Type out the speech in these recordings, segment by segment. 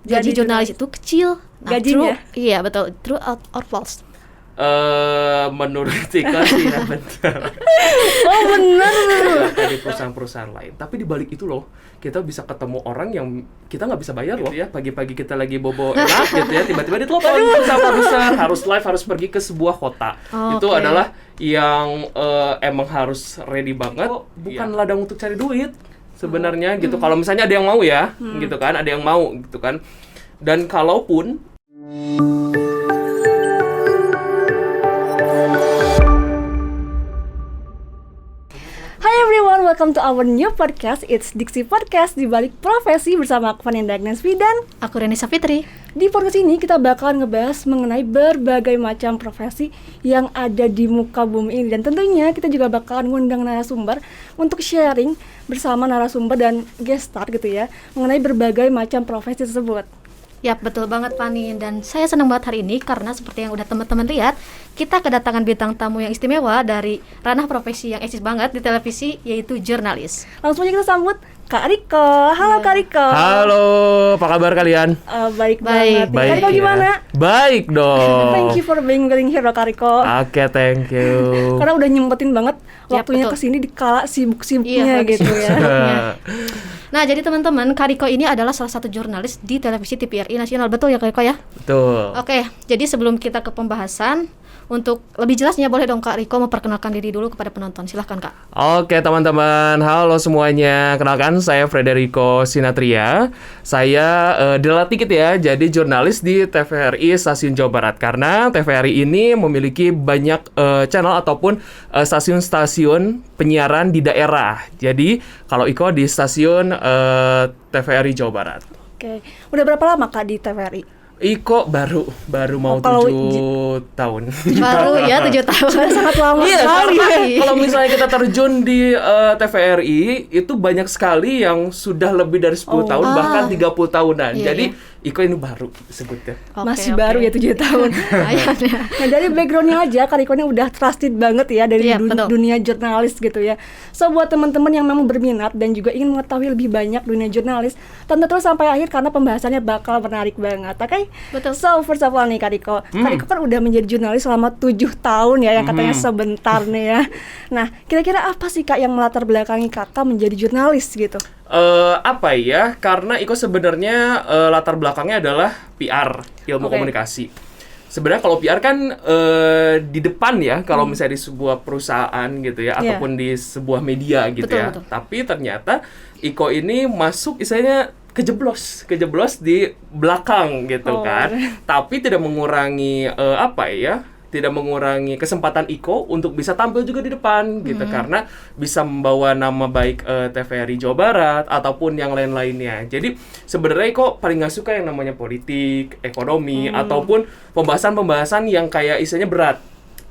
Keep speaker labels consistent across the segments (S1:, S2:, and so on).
S1: gaji jurnalis itu kecil. Nah,
S2: gajinya?
S1: Iya betul, true or false?
S3: Menurut Ika sih ya benar.
S2: Oh benar.
S3: Dari perusahaan-perusahaan lain. Tapi di balik itu loh, kita bisa ketemu orang yang kita nggak bisa bayar loh. Ya pagi-pagi kita lagi bobo enak gitu ya, tiba-tiba ditelepon sama produser harus live, harus pergi ke sebuah kota. Itu adalah yang emang harus ready banget. Bukan ladang untuk cari duit sebenarnya gitu. Kalau misalnya ada yang mau ya, gitu kan, ada yang mau gitu kan. Dan kalaupun
S2: Hi everyone, welcome to our new podcast. It's Diksi Podcast di balik profesi bersama aku Vanessa Agnesvi dan
S1: Aku Renisa Fitri.
S2: di podcast ini kita bakalan ngebahas mengenai berbagai macam profesi yang ada di muka bumi ini. Dan tentunya kita juga bakalan ngundang narasumber untuk sharing bersama narasumber dan guest star gitu ya, mengenai berbagai macam profesi tersebut.
S1: Yap, betul banget Fani. Dan saya senang banget hari ini karena seperti yang udah teman-teman lihat, kita kedatangan bintang tamu yang istimewa dari ranah profesi yang eksis banget di televisi, yaitu jurnalis.
S2: Langsung aja kita sambut Kak Riko. Halo Kak Riko.
S3: halo, apa kabar kalian?
S2: Baik banget.
S1: Baik.
S2: Kak Riko
S3: ya.
S2: gimana?
S3: Baik dong.
S2: Thank you for being here Kak Riko.
S3: Oke, thank you.
S2: Karena udah nyempetin banget
S1: Yap,
S2: waktunya
S1: betul.
S2: kesini di kala sibuk-sibuknya
S1: Iya,
S2: gitu ya.
S1: Nah, jadi teman-teman, Kak Riko ini adalah salah satu jurnalis di televisi TVRI Nasional. Betul ya Kak Riko ya?
S3: Betul.
S1: Oke, jadi sebelum kita ke pembahasan, untuk lebih jelasnya boleh dong Kak Riko memperkenalkan diri dulu kepada penonton. Silahkan Kak.
S3: Oke teman-teman, halo semuanya. Kenalkan saya Frederico Sinatria. Saya dilatih dikit ya, jadi jurnalis di TVRI Stasiun Jawa Barat. Karena TVRI ini memiliki banyak channel ataupun stasiun-stasiun penyiaran di daerah. Jadi kalau Iko di stasiun TVRI Jawa Barat.
S2: Oke. Udah berapa lama Kak di TVRI?
S3: Iko baru mau
S2: Kalau
S3: 7 tahun.
S1: Baru ya 7 tahun.
S2: Sudah sangat lama
S3: Iya,
S2: sekali.
S3: karena kalau misalnya kita terjun di TVRI itu banyak sekali yang sudah lebih dari 10 tahun bahkan 30 tahunan.
S1: Iya,
S3: Jadi
S1: iya.
S3: Iko ini baru disebutnya.
S2: Masih baru ya 7 tahun.
S1: Lumayan ya.
S2: Nah dari backgroundnya aja Kak Riko ini udah trusted banget ya dari
S1: Iya, betul.
S2: dunia jurnalis gitu ya. So buat teman-teman yang memang berminat dan juga ingin mengetahui lebih banyak dunia jurnalis, tonton terus sampai akhir karena pembahasannya bakal menarik banget. Oke?
S1: Betul.
S2: So first of all nih Kak Riko, Kak Riko kan udah menjadi jurnalis selama 7 tahun ya, yang katanya sebentar nih ya. Nah kira-kira apa sih Kak yang melatar belakangi Kakak menjadi jurnalis gitu?
S3: Apa ya? Karena Iko sebenarnya latar belakangnya adalah PR, ilmu
S2: Oke.
S3: komunikasi. Sebenarnya kalau PR kan di depan ya, kalau misalnya di sebuah perusahaan gitu ya,
S2: Iya.
S3: ataupun di sebuah media gitu
S1: Betul,
S3: ya.
S1: betul.
S3: Tapi ternyata Iko ini masuk istilahnya kejeblos di belakang gitu
S2: Oh.
S3: kan. Tapi tidak mengurangi tidak mengurangi kesempatan Iko untuk bisa tampil juga di depan gitu, karena bisa membawa nama baik TVRI Jawa Barat ataupun yang lain-lainnya. Jadi sebenarnya Iko paling nggak suka yang namanya politik, ekonomi ataupun pembahasan-pembahasan yang kayak istilahnya berat.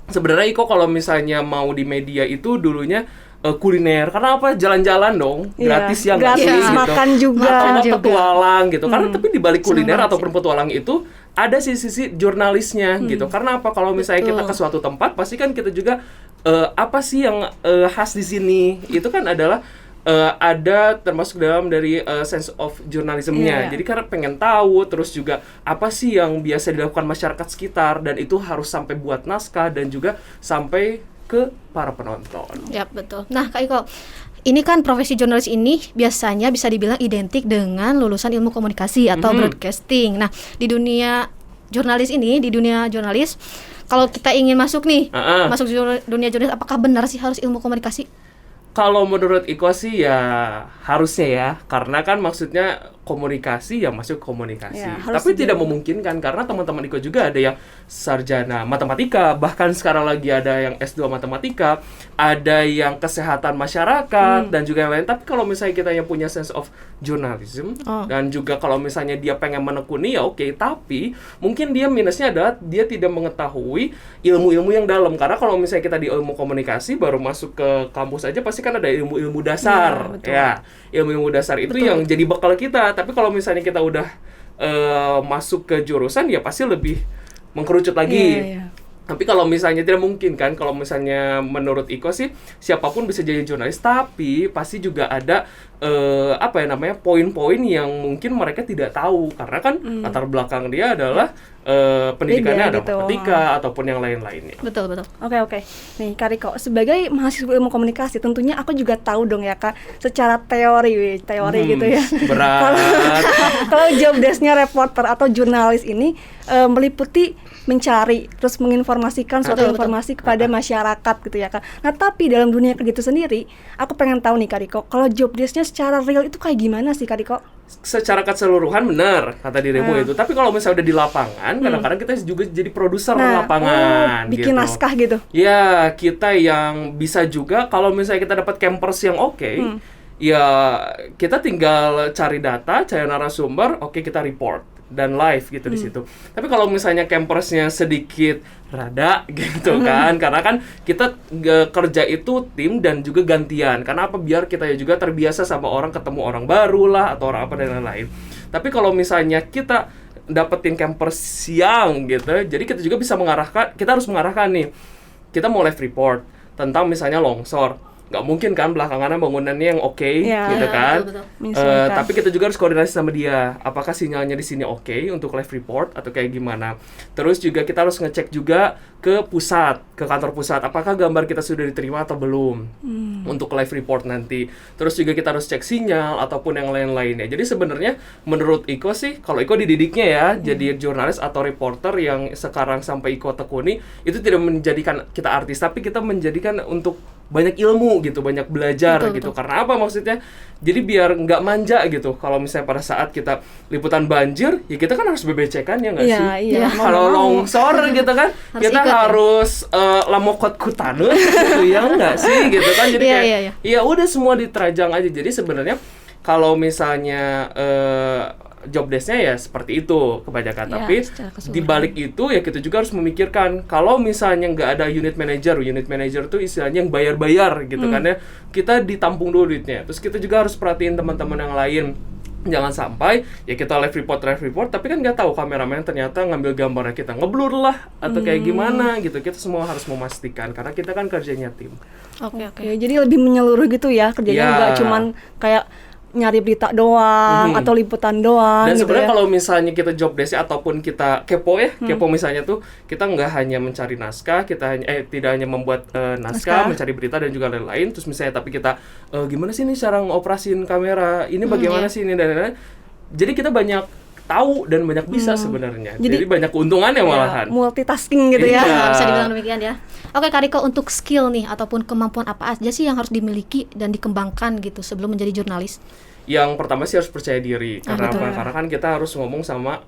S3: Sebenarnya Iko kalau misalnya mau di media itu dulunya kuliner, karena apa? Jalan-jalan dong,
S2: Iya,
S3: gratis ya nggak
S2: gratis,
S3: sih gitu.
S2: makan juga.
S3: Atau nggak
S1: juga.
S3: petualang gitu. Karena tapi di balik kuliner
S1: banget
S3: ataupun petualang itu ada sisi jurnalisnya gitu. Karena apa? Kalau misalnya kita ke suatu tempat, pasti kan kita juga apa sih yang khas di sini? Itu kan adalah ada termasuk dalam dari sense of journalism-nya.
S2: Iya.
S3: Jadi karena pengen tahu, terus juga apa sih yang biasa dilakukan masyarakat sekitar, dan itu harus sampai buat naskah dan juga sampai ke para penonton.
S1: Ya, betul. Nah, Kak Iko, ini kan profesi jurnalis ini biasanya bisa dibilang identik dengan lulusan ilmu komunikasi atau broadcasting. Nah, di dunia jurnalis, kalau kita ingin masuk nih, masuk dunia jurnalis, apakah benar sih harus ilmu komunikasi?
S3: Kalau menurut Iko sih ya harusnya ya, karena kan maksudnya komunikasi ya masuk komunikasi.
S2: Ya, harus
S3: Tapi tidak
S2: jadi.
S3: memungkinkan karena teman-teman Iko juga ada yang sarjana matematika, bahkan sekarang lagi ada yang S2 matematika, ada yang kesehatan masyarakat dan juga yang lain. Tapi kalau misalnya kita yang punya sense of journalism dan juga kalau misalnya dia pengen menekuni ya oke, tapi mungkin dia minusnya adalah dia tidak mengetahui ilmu-ilmu yang dalam. Karena kalau misalnya kita di ilmu komunikasi baru masuk ke kampus aja pasti kan ada ilmu-ilmu dasar. Ya, ilmu-ilmu dasar itu yang jadi bekal kita. Tapi kalau misalnya kita udah masuk ke jurusan ya pasti lebih mengkerucut lagi.
S2: Iya.
S3: Tapi kalau misalnya tidak mungkin kan, kalau misalnya menurut Iko sih siapapun bisa jadi jurnalis, tapi pasti juga ada apa ya namanya, poin-poin yang mungkin mereka tidak tahu karena kan latar belakang dia adalah pendidikannya ada
S2: gitu.
S3: matematika ataupun yang lain-lainnya.
S1: Betul.
S2: Oke. Nih Kak Riko, sebagai mahasiswa ilmu komunikasi tentunya aku juga tahu dong ya Kak, secara teori gitu ya.
S3: Berat.
S2: Kalau job desk-nya reporter atau jurnalis ini meliputi mencari terus menginformasikan suatu
S1: Betul.
S2: informasi kepada masyarakat gitu ya Kak. Nah, tapi dalam dunia kerja itu sendiri, aku pengen tahu nih Kak Riko, kalau job desk-nya secara real itu kayak gimana sih Kak Riko?
S3: Secara keseluruhan benar kata dirimu itu. Tapi kalau misalnya udah di lapangan, kadang-kadang kita juga jadi produser lapangan
S2: bikin
S3: gitu.
S2: naskah gitu.
S3: Ya, kita yang bisa juga kalau misalnya kita dapat campers yang oke, ya kita tinggal cari data, cari narasumber, oke kita report dan live gitu di situ. Tapi kalau misalnya campersnya sedikit rada gitu kan, karena kan kita kerja itu tim dan juga gantian. Karena apa? Biar kita ya juga terbiasa sama orang, ketemu orang baru lah atau orang apa dan lain-lain. Tapi kalau misalnya kita dapetin campers siang gitu, jadi kita juga bisa mengarahkan, kita harus mengarahkan nih, kita mau live report tentang misalnya longsor. Nggak mungkin kan belakangannya bangunannya yang oke, gitu kan.
S1: Betul.
S3: Tapi kita juga harus koordinasi sama dia. Apakah sinyalnya di sini oke untuk live report atau kayak gimana. Terus juga kita harus ngecek juga ke pusat, ke kantor pusat. Apakah gambar kita sudah diterima atau belum untuk live report nanti. Terus juga kita harus cek sinyal ataupun yang lain-lainnya. Jadi sebenarnya menurut Iko sih, kalau Iko dididiknya ya, jadi jurnalis atau reporter yang sekarang sampai Iko tekuni, itu tidak menjadikan kita artis, tapi kita menjadikan untuk banyak ilmu gitu, banyak belajar gitu. Karena apa maksudnya? Jadi biar nggak manja gitu. Kalau misalnya pada saat kita liputan banjir, ya kita kan harus BBC-kan ya nggak sih?
S2: Iya.
S3: Kalau longsor gitu kan, kita harus lamokot kutanu gitu ya nggak sih gitu kan? Jadi kayak ya udah semua diterajang aja. Jadi sebenarnya kalau misalnya job desk-nya ya seperti itu kebanyakan, tapi di balik itu ya kita juga harus memikirkan kalau misalnya nggak ada unit manager tuh istilahnya yang bayar-bayar gitu kan ya, kita ditampung dulu duitnya. Terus kita juga harus perhatiin teman-teman yang lain, jangan sampai ya kita live report tapi kan nggak tahu kameramen ternyata ngambil gambarnya kita ngeblur lah atau kayak gimana gitu. Kita semua harus memastikan karena kita kan kerjanya tim.
S2: Oke. Jadi lebih menyeluruh gitu ya kerjanya, nggak cuman kayak nyari berita doang atau liputan doang.
S3: Dan
S2: gitu
S3: sebenarnya
S2: ya.
S3: kalau misalnya kita job desk ataupun kita kepo misalnya tuh, kita nggak hanya mencari naskah, kita tidak hanya membuat naskah, mencari berita dan juga lain-lain. Terus misalnya tapi kita gimana sih nih cara ngoperasin kamera, ini bagaimana sih ini dan lain-lain. Jadi kita banyak tahu dan banyak bisa sebenarnya. Jadi banyak keuntungannya malahan.
S2: Multitasking gitu ya.
S1: Bisa dibilang demikian ya. Oke Kak Riko, untuk skill nih ataupun kemampuan apa aja sih yang harus dimiliki dan dikembangkan gitu sebelum menjadi jurnalis?
S3: Yang pertama sih harus percaya diri. Karena apa? Karena kan kita harus ngomong sama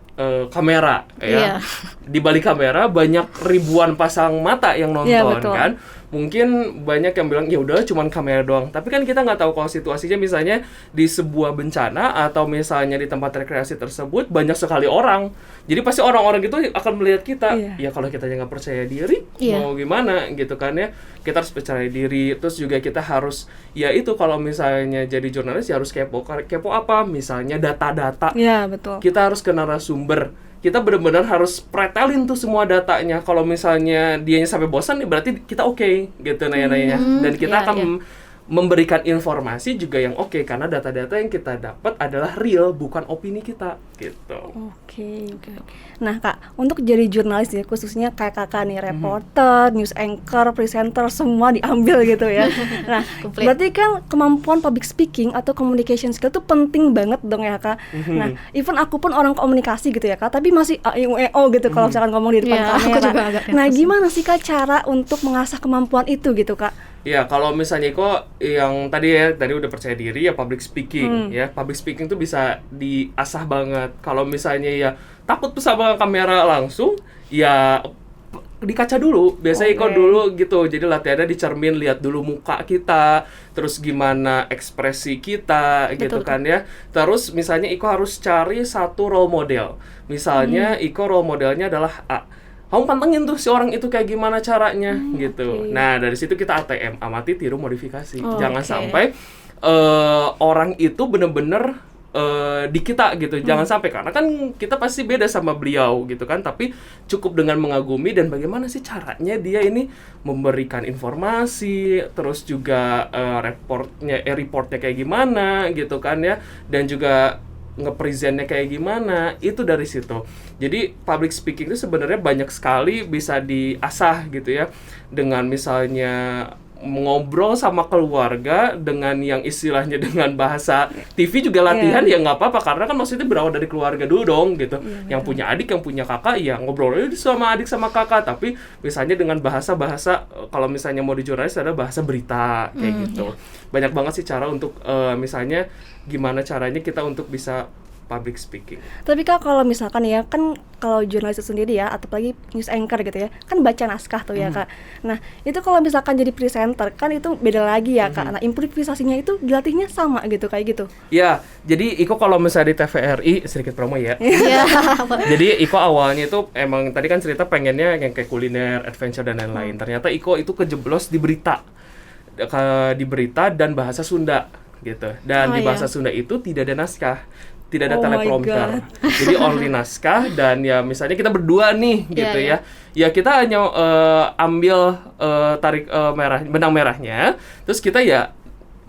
S3: kamera ya. Di balik kamera banyak ribuan pasang mata yang nonton kan. Mungkin banyak yang bilang ya udah cuman kamera doang. Tapi kan kita nggak tahu kalau situasinya misalnya di sebuah bencana atau misalnya di tempat rekreasi tersebut banyak sekali orang. Jadi pasti orang-orang gitu akan melihat kita. Ya kalau kita nggak percaya diri, mau gimana gitu kan ya. Kita harus percaya diri. Terus juga kita harus ya itu kalau misalnya jadi jurnalis ya harus kepo. Kepo apa? Misalnya data-data.
S2: Iya, betul.
S3: Kita harus ke narasumber. Kita benar-benar harus pretelin tuh semua datanya. Kalau misalnya dianya sampai bosan, ya berarti kita oke gitu nanya-nanya. Dan kita akan memberikan informasi juga yang oke, karena data-data yang kita dapat adalah real, bukan opini kita gitu.
S2: Oke. Nah Kak, untuk jadi jurnalis ya, khususnya kayak kakak nih, reporter, news anchor, presenter, semua diambil gitu ya. Nah, berarti kan kemampuan public speaking atau communication skill itu penting banget dong ya Kak. Nah, even aku pun orang komunikasi gitu ya Kak, tapi masih AIUEO gitu kalau misalkan ngomong di depan kamera. Nah, gimana sih Kak cara untuk mengasah kemampuan itu gitu Kak?
S3: Ya, kalau misalnya kok yang tadi udah percaya diri ya public speaking ya. Public speaking tuh bisa diasah banget. Kalau misalnya ya takut sama kamera langsung, ya di kaca dulu. Biasanya Iko dulu gitu. Jadi latihannya di cermin, lihat dulu muka kita, terus gimana ekspresi kita gitu kan ya. Terus misalnya Iko harus cari satu role model. Misalnya Iko role modelnya adalah A. Kamu pantengin tuh si orang itu kayak gimana caranya gitu. Nah, dari situ kita amati, tiru, modifikasi. Jangan sampai orang itu bener-bener di kita gitu. Jangan sampai, karena kan kita pasti beda sama beliau gitu kan, tapi cukup dengan mengagumi dan bagaimana sih caranya dia ini memberikan informasi, terus juga reportnya kayak gimana gitu kan ya, dan juga nge-presentnya kayak gimana, itu dari situ. Jadi public speaking itu sebenarnya banyak sekali bisa diasah gitu ya, dengan misalnya ngobrol sama keluarga dengan yang istilahnya dengan bahasa TV juga latihan ya nggak apa-apa, karena kan maksudnya berawal dari keluarga dulu dong gitu. Yang punya adik, yang punya kakak ya ngobrol aja sama adik sama kakak, tapi misalnya dengan bahasa-bahasa, kalau misalnya mau di jurnalis ada bahasa berita kayak gitu. Banyak banget sih cara untuk misalnya gimana caranya kita untuk bisa public speaking.
S2: Tapi Kak, kalau misalkan ya, kan kalau jurnalis itu sendiri ya, atau lagi news anchor gitu ya, kan baca naskah tuh ya Kak. Nah, itu kalau misalkan jadi presenter, kan itu beda lagi ya Kak. Nah, improvisasinya itu dilatihnya sama gitu, kayak gitu.
S3: Ya, jadi Iko kalau misalnya di TVRI, sedikit promo ya.
S1: Iya.
S3: Jadi Iko awalnya itu emang tadi kan cerita pengennya yang kayak kuliner, adventure dan lain-lain. Ternyata Iko itu kejeblos di berita. Di berita dan bahasa Sunda gitu. Dan di bahasa Sunda itu tidak ada naskah. Tidak ada teleprompter, jadi only naskah. Dan ya misalnya kita berdua nih gitu ya, ya kita hanya ambil tarik benang merahnya, terus kita ya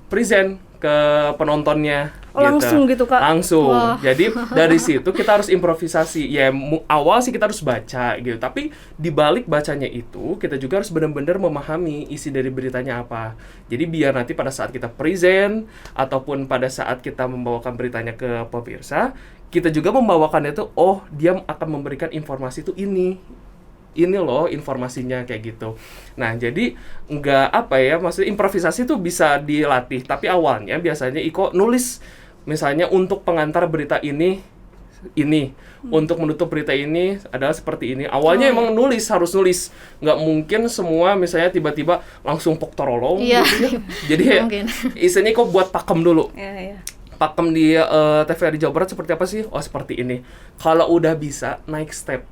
S3: present ke penontonnya.
S2: Langsung gitu Kak?
S3: Langsung. Jadi dari situ kita harus improvisasi. Ya awal sih kita harus baca gitu, tapi di balik bacanya itu kita juga harus benar-benar memahami isi dari beritanya apa. Jadi biar nanti pada saat kita present ataupun pada saat kita membawakan beritanya ke pemirsa, kita juga membawakannya itu, oh dia akan memberikan informasi itu ini loh informasinya kayak gitu. Nah, jadi nggak apa ya, maksudnya improvisasi itu bisa dilatih, tapi awalnya biasanya Iko nulis, misalnya untuk pengantar berita ini, untuk menutup berita ini adalah seperti ini. Awalnya emang harus nulis, nggak mungkin semua misalnya tiba-tiba langsung poktorolong gitu ya. Jadi istilahnya Iko buat pakem dulu. Pakem di TVRI Jawa Barat seperti apa sih? Oh seperti ini. Kalau udah bisa naik step,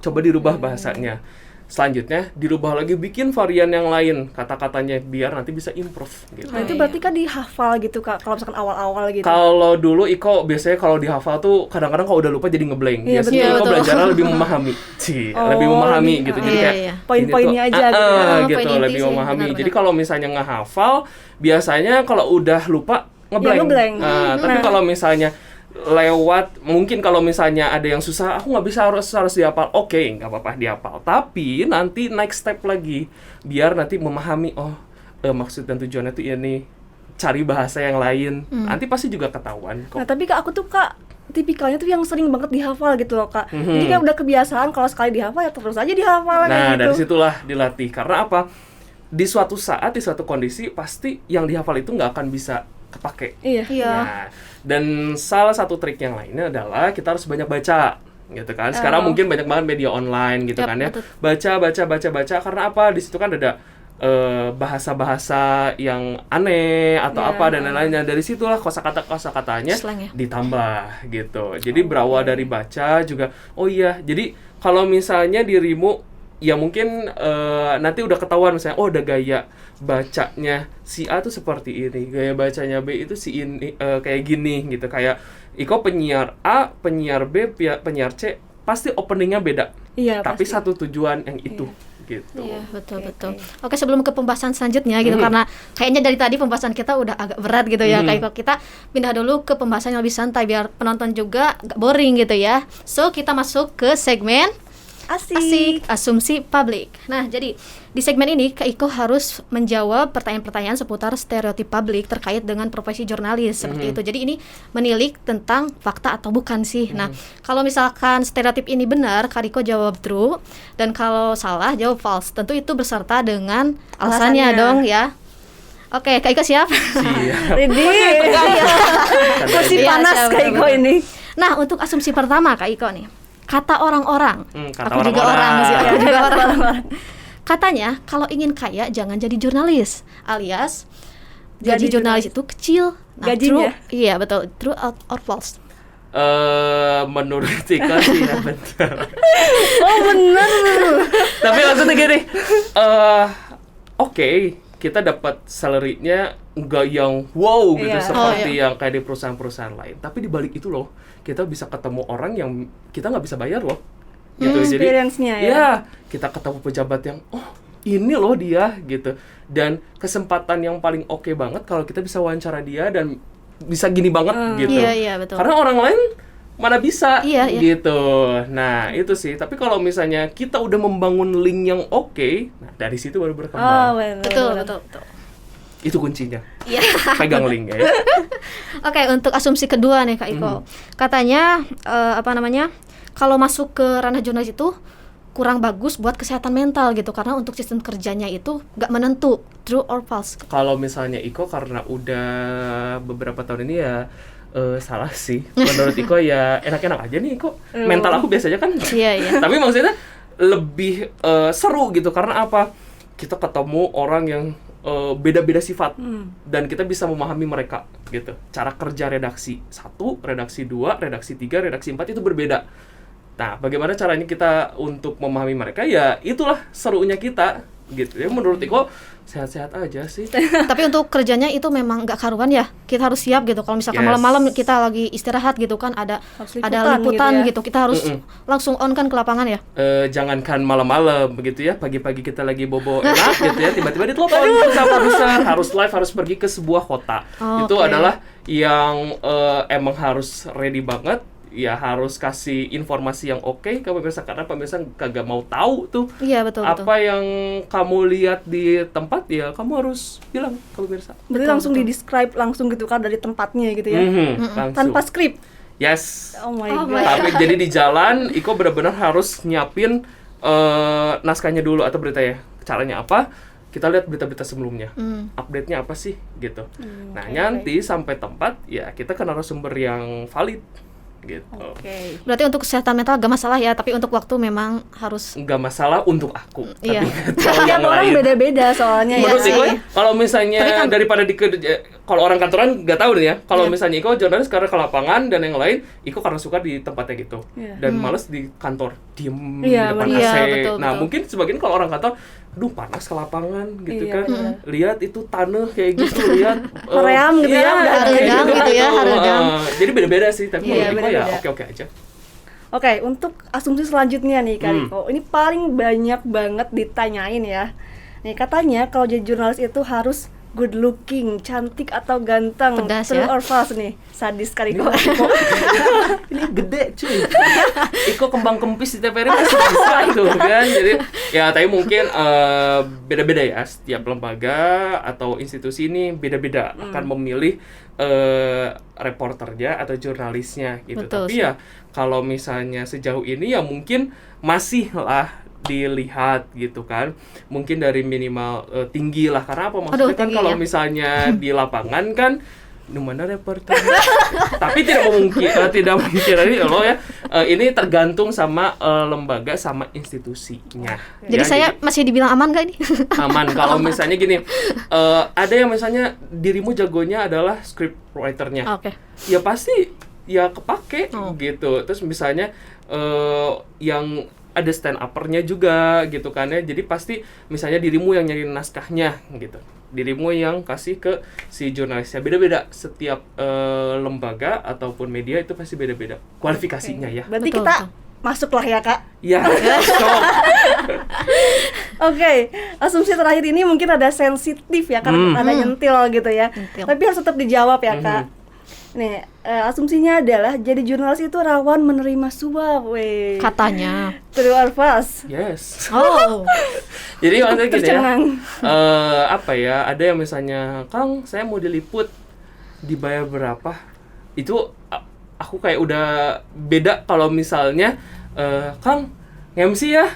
S3: coba dirubah bahasanya. Selanjutnya dirubah lagi, bikin varian yang lain kata-katanya biar nanti bisa improve gitu.
S2: Nah, itu berarti kan dihafal gitu Kak, kalau misalkan awal-awal gitu.
S3: Kalau dulu Iko biasanya kalau dihafal tuh kadang-kadang kalau udah lupa jadi ngeblank. Biasanya Iko belajarnya lebih memahami. Lebih memahami gitu. Jadi kayak
S2: poin-poinnya aja
S3: gitu, lebih memahami. Jadi kalau misalnya ngehafal, biasanya kalau udah lupa ngeblank. Tapi kalau misalnya lewat, mungkin kalau misalnya ada yang susah, aku nggak bisa harus dihafal, oke, nggak apa-apa dihafal, tapi nanti next step lagi biar nanti memahami, maksud dan tujuannya tuh ini, cari bahasa yang lain, nanti pasti juga ketahuan kok.
S2: Nah tapi Kak, aku tuh Kak tipikalnya tuh yang sering banget dihafal gitu loh Kak. Jadi kan udah kebiasaan kalau sekali dihafal ya terus aja dihafal.
S3: Nah
S2: gitu.
S3: Dari situlah dilatih, karena apa, di suatu saat, di suatu kondisi pasti yang dihafal itu nggak akan bisa kepake. Nah, dan salah satu trik yang lainnya adalah kita harus banyak baca gitu kan. Sekarang mungkin banyak banget media online gitu kan ya. Baca karena apa? Di situ kan ada bahasa-bahasa yang aneh atau apa dan lain-lainnya. Dari situlah kosakatanya ditambah gitu. Jadi berawal dari baca juga. Oh iya, jadi kalau misalnya dirimu ya mungkin nanti udah ketahuan misalnya, oh udah gaya bacanya si A tuh seperti ini, gaya bacanya B itu si ini kayak gini gitu. Kayak Iko penyiar A, penyiar B, penyiar C pasti openingnya beda, tapi pasti satu tujuan yang itu gitu.
S1: Iya, betul. Oke, sebelum ke pembahasan selanjutnya gitu, karena kayaknya dari tadi pembahasan kita udah agak berat gitu ya. Kayak kita pindah dulu ke pembahasan yang lebih santai biar penonton juga gak boring gitu ya. So, kita masuk ke segmen Asik Asumsi Publik. Nah, jadi di segmen ini Kak Iko harus menjawab pertanyaan-pertanyaan seputar stereotip publik terkait dengan profesi jurnalis seperti itu. Jadi ini menilik tentang fakta atau bukan sih. Nah, kalau misalkan stereotip ini benar, Kak Iko jawab true, dan kalau salah jawab false. Tentu itu beserta dengan alasannya dong ya. Oke, Kak Iko siap?
S3: Siap.
S2: Ready? Masih panas Kak Iko ini.
S1: Nah, untuk asumsi pertama Kak Iko nih. Kata orang-orang,
S3: aku
S1: juga orang. Katanya kalau ingin kaya jangan jadi jurnalis, alias jadi jurnalis itu kecil. Nah,
S2: gajinya?
S1: True, iya betul, true or false?
S3: Menurut Iko sih ya benar.
S2: Oh benar.
S3: Tapi maksudnya gini, oke, kita dapat salary-nya nggak yang wow gitu
S2: Iya.
S3: seperti yang kayak di perusahaan-perusahaan lain. Tapi di balik itu loh, kita bisa ketemu orang yang kita nggak bisa bayar loh. Gitu. Jadi
S2: Experience-nya ya.
S3: ya, kita ketemu pejabat yang ini loh dia gitu. Dan kesempatan yang paling oke banget kalau kita bisa wawancara dia dan bisa gini banget gitu.
S1: Iya, betul.
S3: Karena orang lain mana bisa
S1: Iya.
S3: gitu. Nah, itu sih. Tapi kalau misalnya kita udah membangun link yang oke, nah dari situ baru berkembang.
S2: benar.
S1: Betul.
S3: Itu kuncinya.
S1: Iya.
S3: Pegang link ya.
S1: Oke, untuk asumsi kedua nih Kak Iko. Katanya kalau masuk ke ranah jurnalis itu kurang bagus buat kesehatan mental gitu, karena untuk sistem kerjanya itu nggak menentu. True or false?
S3: Kalau misalnya Iko karena udah beberapa tahun ini ya salah sih. Menurut Iko ya enak-enak aja nih Iko. Mental aku biasanya kan.
S1: Iya.
S3: Tapi maksudnya lebih seru gitu karena apa? Kita ketemu orang yang beda-beda sifat dan kita bisa memahami mereka gitu. Cara kerja redaksi 1, redaksi 2, redaksi 3, redaksi 4 itu berbeda. Nah, bagaimana caranya kita untuk memahami mereka? Ya itulah serunya kita gitu. Ya menurut Iko sehat-sehat aja sih.
S1: Tapi untuk kerjanya itu memang nggak karuan ya. Kita harus siap gitu. Kalau misalkan
S3: Yes.
S1: malam-malam kita lagi istirahat gitu kan, ada
S2: Harus
S1: liputan
S2: gitu ya.
S1: gitu. Kita harus langsung on kan ke lapangan ya.
S3: Jangankan malam-malam begitu ya, pagi-pagi kita lagi bobo enak gitu ya, tiba-tiba ditelepon sama produser, harus live, harus pergi ke sebuah kota. Itu
S1: Oke.
S3: adalah yang emang harus ready banget, ya harus kasih informasi yang oke ke pemirsa karena pemirsa kagak mau tahu tuh
S1: Iya, betul.
S3: apa yang kamu lihat di tempat, ya kamu harus bilang ke pemirsa.
S2: Berarti langsung di-describe langsung gitu kan dari tempatnya gitu ya.
S3: Langsung.
S2: Tanpa skrip.
S3: Yes.
S2: Oh my
S1: Oh
S2: god.
S1: my
S3: Tapi jadi di jalan, Iko benar-benar harus nyiapin naskahnya dulu atau berita ya. Caranya apa? Kita lihat berita-berita sebelumnya. Update-nya apa sih gitu. Nah, nanti sampai tempat ya kita ke narasumber yang valid gitu.
S2: Oke.
S1: Berarti untuk kesehatan mental gak masalah ya, tapi untuk waktu memang harus.
S3: Nggak masalah untuk aku,
S1: Iya.
S3: tapi nggak tahu yang
S2: Tiap orang
S3: lain.
S2: beda-beda soalnya
S3: Menurut
S2: ya.
S3: Iko, kalau misalnya
S1: Tapi kan-
S3: daripada kalau orang kantoran nggak tahu nih ya. Kalau misalnya Iko jurnalis karena ke lapangan dan yang lain, Iko karena suka di tempatnya gitu.
S2: Iya.
S3: Dan males di kantor, diem
S2: Iya,
S3: di depan
S2: benar.
S3: AC.
S1: Iya, betul,
S3: Nah,
S1: betul.
S3: mungkin sebagian kalau orang kantor, aduh panas ke lapangan gitu
S2: Iya,
S3: kan.
S2: benar.
S3: Lihat itu tanah kayak gitu, lihat
S2: Meream gitu ya, udah
S3: kayak
S1: redang gitu ya,
S3: tuh.
S1: redang.
S3: Jadi beda-beda sih, tapi
S2: Iya,
S3: menurut Iko ya
S2: beda-beda.
S3: oke-oke aja.
S2: Oke, untuk asumsi selanjutnya nih Kak Riko. Ini paling banyak banget ditanyain ya. Nih katanya kalau jadi jurnalis itu harus good looking, cantik atau ganteng.
S1: Pedas
S2: True
S1: ya.
S2: or false nih? Sadis Kak
S3: Ini
S2: Riko.
S3: ini gede cuy. Iko kembang kempis di TVRI masih bisa itu kan. Jadi ya tapi mungkin beda-beda ya, setiap lembaga atau institusi ini beda-beda akan memilih reporternya atau jurnalisnya gitu.
S1: Betul
S3: Tapi
S1: sih.
S3: ya kalau misalnya sejauh ini ya mungkin masih lah dilihat gitu kan, mungkin dari minimal tinggi lah, karena apa maksudnya
S1: Aduh,
S3: kan
S1: tinggi
S3: kalau
S1: ya.
S3: misalnya di lapangan kan di mana reporternya. Tapi tidak memungkiri loh ya. Ini tergantung sama lembaga sama institusinya.
S1: Jadi
S3: Ya,
S1: saya masih dibilang aman gak ini?
S3: aman kalau misalnya gini. Ada yang misalnya dirimu jagonya adalah script writer-nya.
S1: Oke.
S3: Ya pasti ya kepake
S1: Oh.
S3: gitu. Terus misalnya yang ada stand up-nya juga gitu kan ya. Jadi pasti misalnya dirimu yang nyari naskahnya gitu. Dirimu yang kasih ke si jurnalisnya. Beda-beda setiap lembaga ataupun media itu pasti beda-beda kualifikasinya ya.
S2: Berarti
S1: Betul,
S2: kita
S1: betul.
S2: masuk lah ya Kak.
S3: Ya, cocok.
S2: Oke, asumsi terakhir ini mungkin ada sensitif ya, karena ada nyentil gitu ya.
S1: Nyentil.
S2: Tapi harus tetap dijawab ya Kak. Nih, asumsinya adalah jadi jurnalis itu rawan menerima suap, weh.
S1: Katanya.
S2: True or false?
S3: Yes.
S1: Oh.
S3: Jadi maksudnya gini ya.
S2: Tercengang.
S3: Apa ya? Ada yang misalnya, Kang, saya mau diliput, dibayar berapa? Itu aku kayak udah beda kalau misalnya, Kang, MC ya,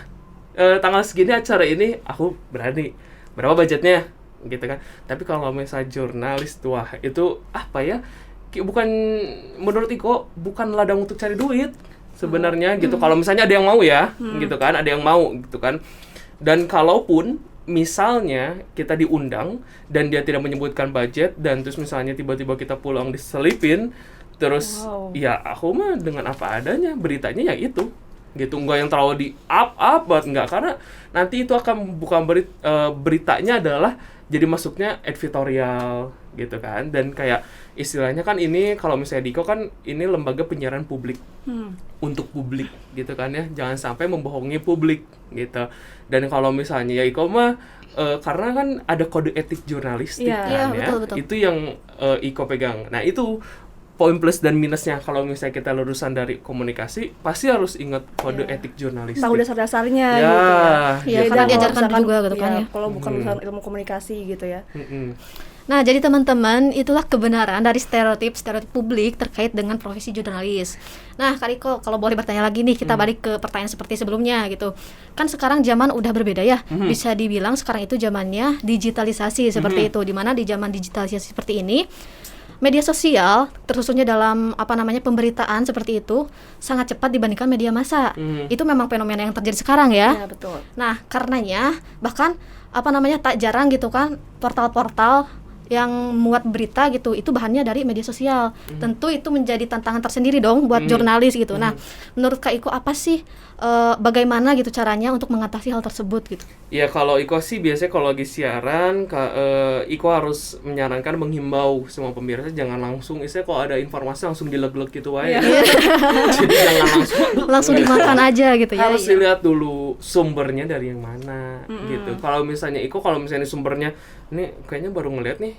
S3: tanggal segini acara ini, aku berani. Berapa budgetnya? Gitu kan. Tapi kalau misalnya jurnalis tua itu apa ya? Bukan, menurut Iko bukan ladang untuk cari duit sebenarnya gitu. Kalau misalnya ada yang mau ya, gitu kan, ada yang mau gitu kan. Dan kalaupun misalnya kita diundang dan dia tidak menyebutkan budget dan terus misalnya tiba-tiba kita pulang diselipin, terus ya aku mah dengan apa adanya, beritanya ya itu gitu, enggak yang terlalu di up banget, enggak, karena nanti itu akan bukan beritanya adalah jadi masuknya editorial gitu kan, dan kayak istilahnya kan ini kalau misalnya Diko kan ini lembaga penyiaran publik untuk publik gitu kan ya, jangan sampai membohongi publik gitu. Dan kalau misalnya ya Iko mah karena kan ada kode etik jurnalistik kan
S1: Iya,
S3: ya,
S1: betul.
S3: itu yang Iko pegang. Nah itu poin plus dan minusnya kalau misalnya kita lulusan dari komunikasi pasti harus ingat kode etik jurnalistik.
S2: Tahu dasar-dasarnya
S3: Ya,
S2: gitu ya.
S1: Iya,
S2: Beda
S1: karena
S2: kalau
S1: diajarkan
S2: misalkan,
S1: juga gitu kan ya.
S2: Kalau bukan urusan ilmu komunikasi gitu ya.
S1: Nah, jadi teman-teman, itulah kebenaran dari stereotip publik terkait dengan profesi jurnalis. Nah, Kak Riko, kalau boleh bertanya lagi nih, kita balik ke pertanyaan seperti sebelumnya gitu. Kan sekarang zaman udah berbeda ya. Bisa dibilang sekarang itu zamannya digitalisasi seperti itu. Dimana di zaman digitalisasi seperti ini, media sosial, terkhususnya dalam pemberitaan seperti itu, sangat cepat dibandingkan media massa. Itu memang fenomena yang terjadi sekarang ya.
S2: Ya, betul.
S1: Nah, karenanya bahkan tak jarang gitu kan portal-portal yang muat berita gitu, itu bahannya dari media sosial. Tentu itu menjadi tantangan tersendiri dong buat jurnalis gitu. Nah, menurut Kak Iko apa sih bagaimana gitu caranya untuk mengatasi hal tersebut gitu?
S3: Ya kalau Iko sih biasanya kalau lagi siaran, Iko harus menyarankan, menghimbau semua pemirsa jangan langsung, kalau ada informasi langsung dileg-leg gitu aja. Jadi jangan
S1: Langsung dimakan aja gitu ya.
S3: Harus dilihat dulu sumbernya dari yang mana gitu. Kalau misalnya sumbernya ini kayaknya baru ngeliat nih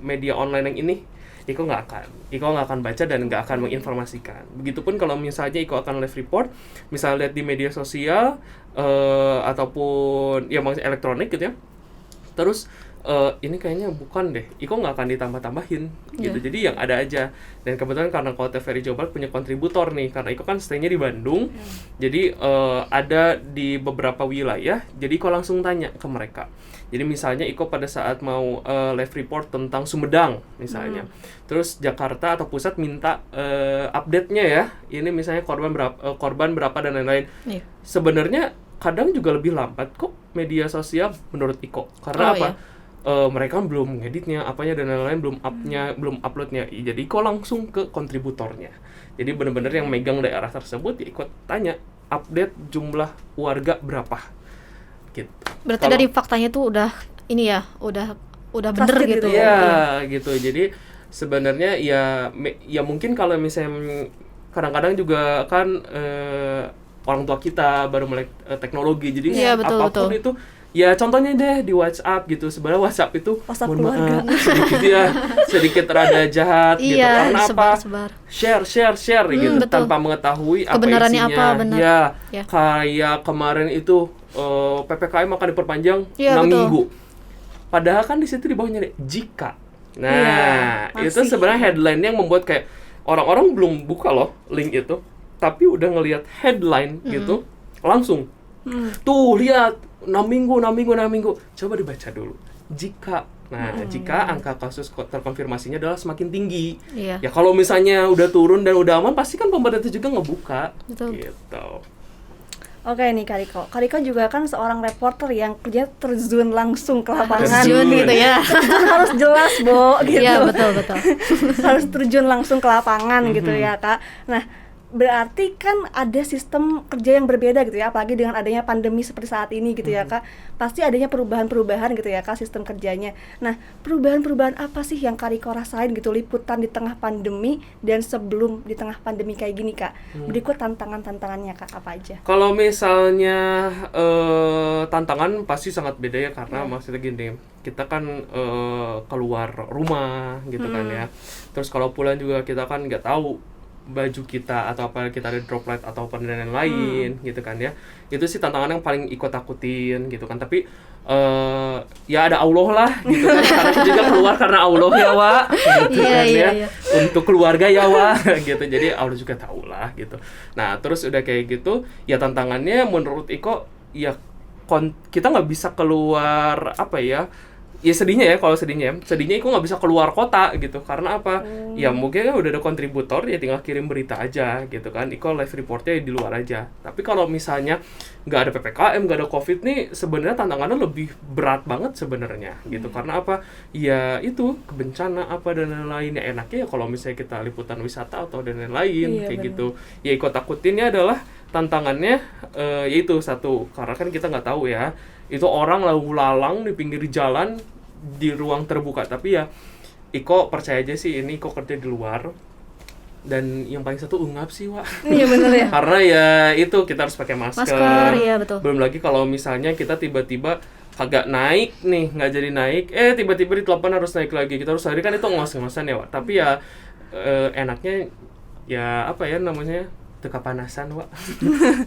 S3: media online yang ini, Iko nggak akan baca dan nggak akan menginformasikan. Begitupun kalau misalnya Iko akan live report, misalnya lihat di media sosial ataupun ya maksudnya elektronik gitu ya. Terus ini kayaknya bukan deh, Iko nggak akan ditambah-tambahin gitu. Jadi yang ada aja. Dan kebetulan karena Kota Ferry Jawa Barat punya kontributor nih, karena Iko kan stay-nya di Bandung. Jadi ada di beberapa wilayah, jadi Iko langsung tanya ke mereka. Jadi misalnya Iko pada saat mau live report tentang Sumedang misalnya, terus Jakarta atau pusat minta update-nya ya, ini misalnya korban berapa dan lain-lain. Sebenarnya kadang juga lebih lambat kok media sosial menurut Iko, karena apa? Mereka kan belum ngeditnya, apanya dan lain-lain, belum uploadnya. Jadi Iko langsung ke kontributornya. Jadi benar-benar yang megang daerah tersebut, ya Iko tanya update jumlah warga berapa. Gitu.
S1: Berarti dari faktanya tuh udah bener gitu.
S3: Ya, gitu. Jadi sebenarnya ya mungkin kalau misalnya kadang-kadang juga kan orang tua kita baru melek teknologi, jadi apapun itu ya contohnya deh di WhatsApp gitu. Sebenarnya WhatsApp itu
S2: keluarga
S3: sedikit rada jahat gitu. Karena
S1: sebar.
S3: Share gitu
S1: betul.
S3: tanpa mengetahui
S1: kebenarannya
S3: apa isinya.
S1: Apa benar.
S3: Ya. Kayak kemarin itu PPKM akan diperpanjang 6
S1: betul.
S3: minggu. Padahal kan di situ di bawahnya ada jika. Nah, itu sebenarnya headline yang membuat kayak orang-orang belum buka loh link itu, tapi udah ngelihat headline gitu, langsung. Tuh, lihat 6 minggu. Coba dibaca dulu. Jika jika angka kasus terkonfirmasinya adalah semakin tinggi. Ya kalau misalnya udah turun dan udah aman, pasti kan pemerintah juga ngebuka.
S1: Betul.
S3: Gitu.
S2: Oke nih Kak Riko juga kan seorang reporter yang kerja terjun langsung ke lapangan.
S1: Terjun gitu ya.
S2: Terjun harus jelas, Bo, gitu.
S1: Iya, betul.
S2: Harus terjun langsung ke lapangan gitu ya, Kak. Nah, berarti kan ada sistem kerja yang berbeda gitu ya, apalagi dengan adanya pandemi seperti saat ini gitu ya, Kak. Pasti adanya perubahan-perubahan gitu ya, Kak, sistem kerjanya. Nah, perubahan-perubahan apa sih yang Kak Riko rasain gitu, liputan di tengah pandemi dan sebelum di tengah pandemi kayak gini, Kak? Berikut tantangannya, Kak, apa aja?
S3: Kalau misalnya tantangan pasti sangat beda ya, karena maksudnya gini, kita kan keluar rumah gitu kan ya. Terus kalau pulang juga kita kan nggak tahu baju kita atau apa kita ada droplet atau apa dan lain gitu kan ya. Itu sih tantangan yang paling Iko takutin gitu kan. Tapi ya ada Allah lah gitu kan. Karena juga keluar karena Allah ya Wak gitu kan ya. Untuk keluarga ya Wak gitu. Jadi Allah juga tahu lah gitu. Nah terus udah kayak gitu ya, tantangannya menurut Iko ya kita nggak bisa keluar apa ya. Ya sedihnya Iko nggak bisa keluar kota gitu. Karena apa? Ya mungkin kan udah ada kontributor, ya tinggal kirim berita aja gitu kan. Iko live reportnya di luar aja. Tapi kalau misalnya nggak ada PPKM, nggak ada COVID nih, sebenarnya tantangannya lebih berat banget sebenarnya gitu. Karena apa? Ya itu bencana apa dan lain-lain. Ya enaknya ya kalau misalnya kita liputan wisata atau dan lain-lain kayak gitu. Ya Iko takutinnya adalah tantangannya yaitu satu, karena kan kita nggak tahu ya, itu orang lalu lalang di pinggir jalan di ruang terbuka. Tapi ya Iko percaya aja sih, ini Iko kerja di luar, dan yang paling satu ungap sih, Wak.
S2: Iya bener ya.
S3: Karena ya itu kita harus pakai
S1: Masker, iya betul.
S3: Belum lagi kalau misalnya kita tiba-tiba kagak naik nih, nggak jadi naik, tiba-tiba di telepon harus naik lagi, kita harus hari kan itu ngos-ngosan ya, Wak. Tapi ya enaknya ya apa ya namanya, teka panasan, Wak.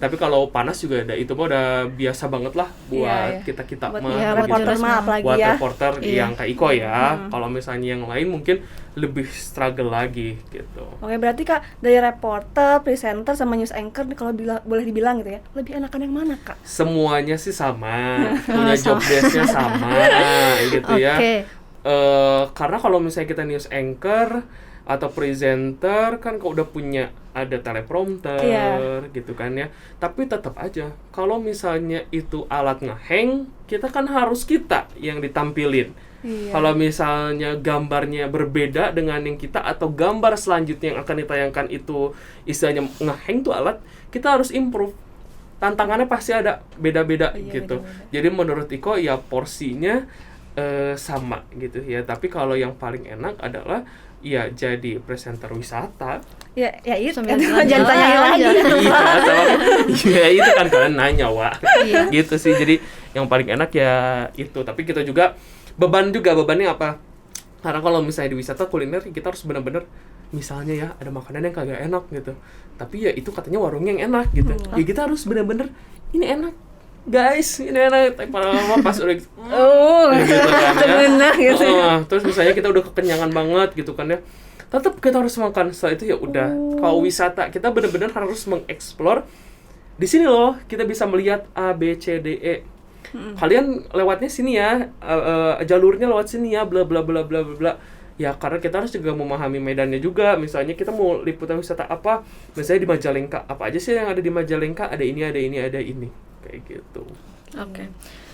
S3: Tapi kalau panas juga ada, itu mah udah biasa banget lah buat kita
S2: buat
S3: mah,
S2: reporter mah apalagi
S3: buat
S2: ya.
S3: reporter yang kayak Iko ya. Kalau misalnya yang lain mungkin lebih struggle lagi gitu.
S2: Oke, berarti Kak, dari reporter, presenter, sama news anchor, kalau boleh dibilang gitu ya, lebih enakan yang mana, Kak?
S3: Semuanya sih sama, punya job desk-nya sama gitu ya. Karena kalau misalnya kita news anchor atau presenter kan kok udah punya ada teleprompter gitu kan ya. Tapi tetap aja kalau misalnya itu alat ngehang, kita kan harus kita yang ditampilin. Kalau misalnya gambarnya berbeda dengan yang kita, atau gambar selanjutnya yang akan ditayangkan itu istilahnya ngehang tuh alat, kita harus improve. Tantangannya pasti ada beda-beda gitu.
S2: Beda-beda.
S3: Jadi menurut Iko ya porsinya sama gitu ya. Tapi kalau yang paling enak adalah ya jadi presenter wisata.
S2: Ya itu
S1: Sambil
S2: jangan
S1: jalan-jalan
S2: tanya lagi.
S3: Iya itu kan kalian nanya, Wak. Gitu sih. Jadi yang paling enak ya itu. Tapi kita juga bebannya apa? Karena kalau misalnya di wisata kuliner kita harus benar-benar, misalnya ya ada makanan yang kagak enak gitu, tapi ya itu katanya warungnya yang enak gitu. Ya kita harus benar-benar ini enak guys, ini enak. Tapi lama pas udah gitu kan ya. Terus misalnya kita udah kekenyangan banget gitu kan ya, tetap kita harus makan. Setelah itu ya udah. Kalau wisata kita benar-benar harus mengeksplor. Di sini loh kita bisa melihat A, B, C, D, E. Kalian lewatnya sini ya, jalurnya lewat sini ya, bla bla bla bla bla. Ya karena kita harus juga memahami medannya juga. Misalnya kita mau liputan wisata apa, misalnya di Majalengka, apa aja sih yang ada di Majalengka? Ada ini, ada ini, ada ini, kayak gitu.
S1: Oke.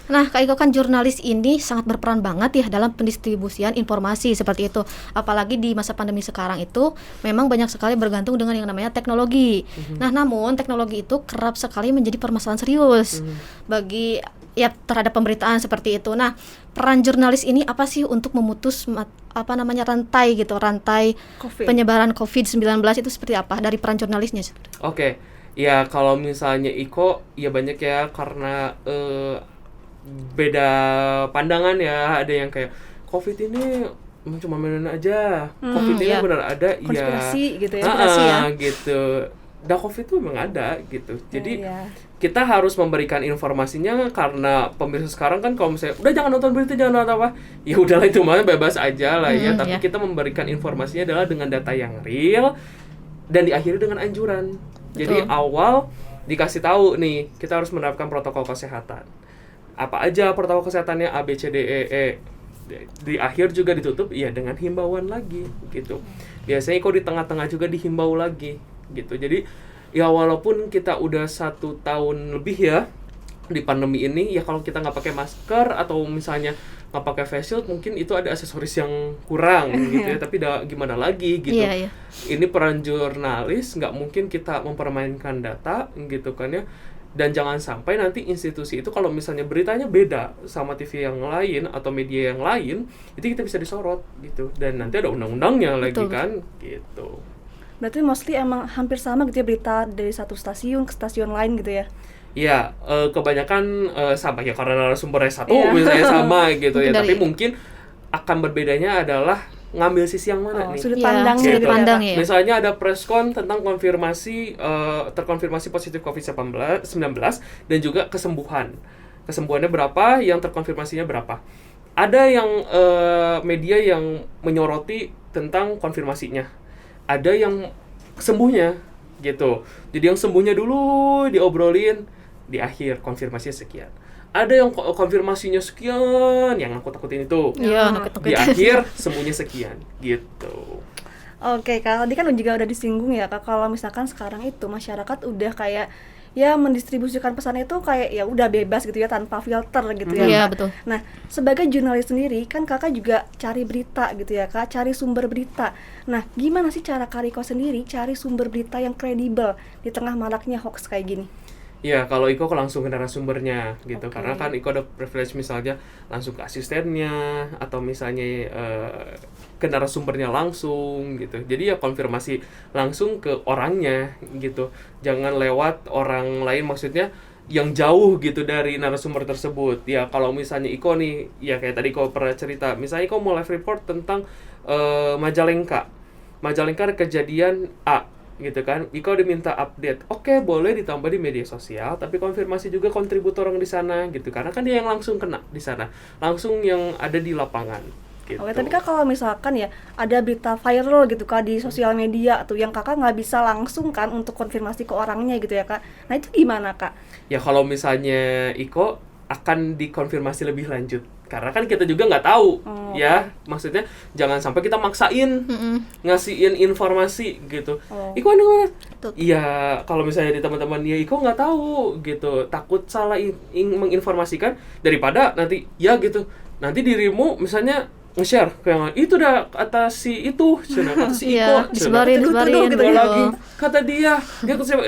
S1: Nah, Kak Iko kan jurnalis ini sangat berperan banget ya dalam pendistribusian informasi seperti itu. Apalagi di masa pandemi sekarang itu memang banyak sekali bergantung dengan yang namanya teknologi. Nah, namun teknologi itu kerap sekali menjadi permasalahan serius bagi ya terhadap pemberitaan seperti itu. Nah, peran jurnalis ini apa sih untuk memutus rantai penyebaran COVID-19 itu seperti apa dari peran jurnalisnya?
S3: Oke. Ya kalau misalnya Iko ya banyak ya, karena beda pandangan ya. Ada yang kayak COVID ini cuma mainan aja, COVID ini benar ada,
S2: konspirasi gitu ya.
S3: Gitu. Dan COVID itu memang ada gitu. Jadi kita harus memberikan informasinya, karena pemirsa sekarang kan kalau misalnya udah jangan nonton berita, jangan nonton apa, ya udahlah itu mah bebas aja lah ya. Tapi kita memberikan informasinya adalah dengan data yang real dan diakhiri dengan anjuran. Jadi awal dikasih tahu nih, kita harus menerapkan protokol kesehatan. Apa aja protokol kesehatannya, A, B, C, D, E. Di akhir juga ditutup ya dengan himbauan lagi gitu. Biasanya kok di tengah-tengah juga dihimbau lagi gitu. Jadi ya walaupun kita udah 1 tahun lebih ya di pandemi ini, ya kalau kita nggak pakai masker atau misalnya nggak pakai face shield, mungkin itu ada aksesoris yang kurang gitu ya. Tapi gimana lagi gitu. Ini peran jurnalis, nggak mungkin kita mempermainkan data gitu kan ya. Dan jangan sampai nanti institusi itu kalau misalnya beritanya beda sama TV yang lain atau media yang lain, itu kita bisa disorot gitu. Dan nanti ada undang-undangnya lagi kan gitu.
S2: Berarti mostly emang hampir sama gitu ya, berita dari satu stasiun ke stasiun lain gitu ya?
S3: Iya, kebanyakan sama ya, karena narasumbernya satu misalnya sama gitu ya. Tapi mungkin akan berbedanya adalah ngambil sisi yang mana nih?
S2: Sudut pandang,
S1: sudut pandang ya.
S3: Misalnya ada press con tentang konfirmasi terkonfirmasi positif COVID-19 dan juga kesembuhan. Kesembuhannya berapa, yang terkonfirmasinya berapa. Ada yang media yang menyoroti tentang konfirmasinya. Ada yang sembuhnya gitu. Jadi yang sembuhnya dulu diobrolin, di akhir konfirmasinya sekian. Ada yang konfirmasinya sekian, yang nakut-nakutin itu. Di akhir sembuhnya sekian gitu.
S2: Oke, Kak, tadi kan juga udah disinggung ya, Kak, kalau misalkan sekarang itu masyarakat udah kayak ya mendistribusikan pesan itu kayak ya udah bebas gitu ya, tanpa filter gitu ya,
S1: Iya,
S2: Kak.
S1: betul.
S2: Nah, sebagai jurnalis sendiri kan Kakak juga cari berita gitu ya, Kak, cari sumber berita. Nah, gimana sih cara Kak Riko sendiri cari sumber berita yang kredibel di tengah maraknya hoax kayak gini?
S3: Ya, kalau Iko langsung ke narasumbernya gitu,
S2: Oke.
S3: karena kan Iko ada privilege misalnya langsung ke asistennya atau misalnya ke narasumbernya langsung gitu. Jadi ya konfirmasi langsung ke orangnya gitu, jangan lewat orang lain, maksudnya yang jauh gitu dari narasumber tersebut. Ya kalau misalnya Iko nih, ya kayak tadi Iko pernah cerita, misalnya Iko mau live report tentang Majalengka ada kejadian A gitu kan, Iko diminta update, oke boleh ditambah di media sosial, tapi konfirmasi juga kontributor orang di sana gitu, karena kan dia yang langsung kena di sana, langsung yang ada di lapangan gitu.
S2: Oke, tapi Kak kalau misalkan ya ada berita viral gitu Kak di sosial media tuh yang Kakak nggak bisa langsung kan untuk konfirmasi ke orangnya gitu ya Kak. Nah, itu gimana Kak?
S3: Ya kalau misalnya Iko akan dikonfirmasi lebih lanjut, karena kan kita juga nggak tahu ya, maksudnya jangan sampai kita maksain ngasihin informasi gitu. Iko mana? Iya, kalau misalnya di teman-teman ya Iko nggak tahu gitu, takut salah menginformasikan, daripada nanti ya gitu, nanti dirimu misalnya nge-share kayak itu dah kata si itu, kata si Iko,
S1: disebarin
S3: gitu
S1: gitu.
S3: lagi, kata dia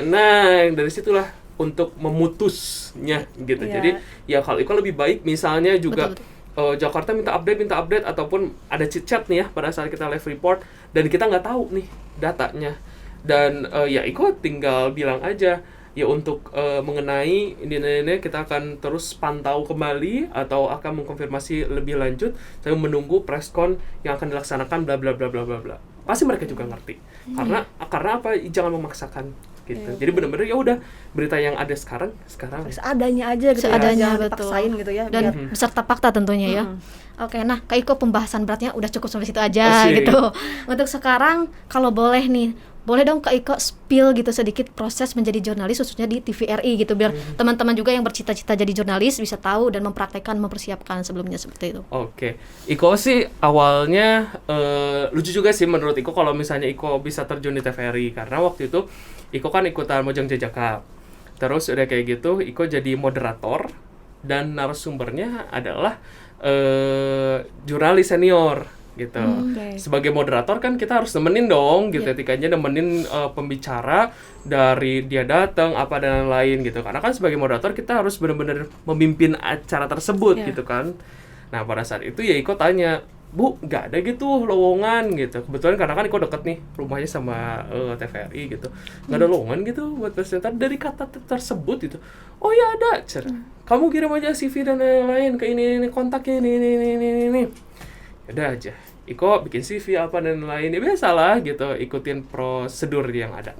S3: nah dari situlah untuk memutusnya gitu.
S2: Iya.
S3: Jadi ya kalau Iko lebih baik misalnya juga
S1: Betul.
S3: Jakarta minta update ataupun ada chit chat nih ya pada saat kita live report dan kita nggak tahu nih datanya, dan ya Iko tinggal bilang aja ya untuk mengenai ini kita akan terus pantau kembali atau akan mengkonfirmasi lebih lanjut sambil menunggu preskon yang akan dilaksanakan bla bla bla bla bla bla. Pasti mereka juga ngerti. Karena apa, jangan memaksakan gitu. Jadi benar-benar ya udah, berita yang ada sekarang
S2: Seadanya aja gitu
S1: Seadanya,
S2: ya, jangan
S1: betul.
S2: dipaksain gitu ya.
S1: Dan
S2: biar-
S1: beserta fakta tentunya ya. Oke, nah Kak Iko pembahasan beratnya udah cukup sampai situ aja
S3: Asik.
S1: gitu. Untuk sekarang kalau boleh nih, boleh dong Kak Iko spill gitu sedikit proses menjadi jurnalis khususnya di TVRI gitu, biar teman-teman juga yang bercita-cita jadi jurnalis bisa tahu dan mempraktekkan, mempersiapkan sebelumnya seperti itu.
S3: Oke. Iko sih awalnya lucu juga sih menurut Iko kalau misalnya Iko bisa terjun di TVRI, karena waktu itu Iko kan ikutan Mojang Jajaka. Terus udah kayak gitu Iko jadi moderator dan narasumbernya adalah jurnalis senior gitu.
S2: Oke.
S3: Sebagai moderator kan kita harus nemenin dong gitu, etikanya nemenin pembicara dari dia datang apa dan lain gitu. Karena kan sebagai moderator kita harus benar-benar memimpin acara tersebut gitu kan. Nah, pada saat itu ya Iko tanya, "Bu, nggak ada gitu lowongan gitu." Kebetulan karena kan Iko deket nih rumahnya sama TVRI gitu. Nggak ada lowongan gitu buat presenter dari kata tersebut gitu. "Oh ya ada, cer. Kamu kirim aja CV dan lain-lain ke ini kontaknya ini." Udah aja, Iko bikin CV apa dan lain, ya biasalah gitu, ikutin prosedur yang ada.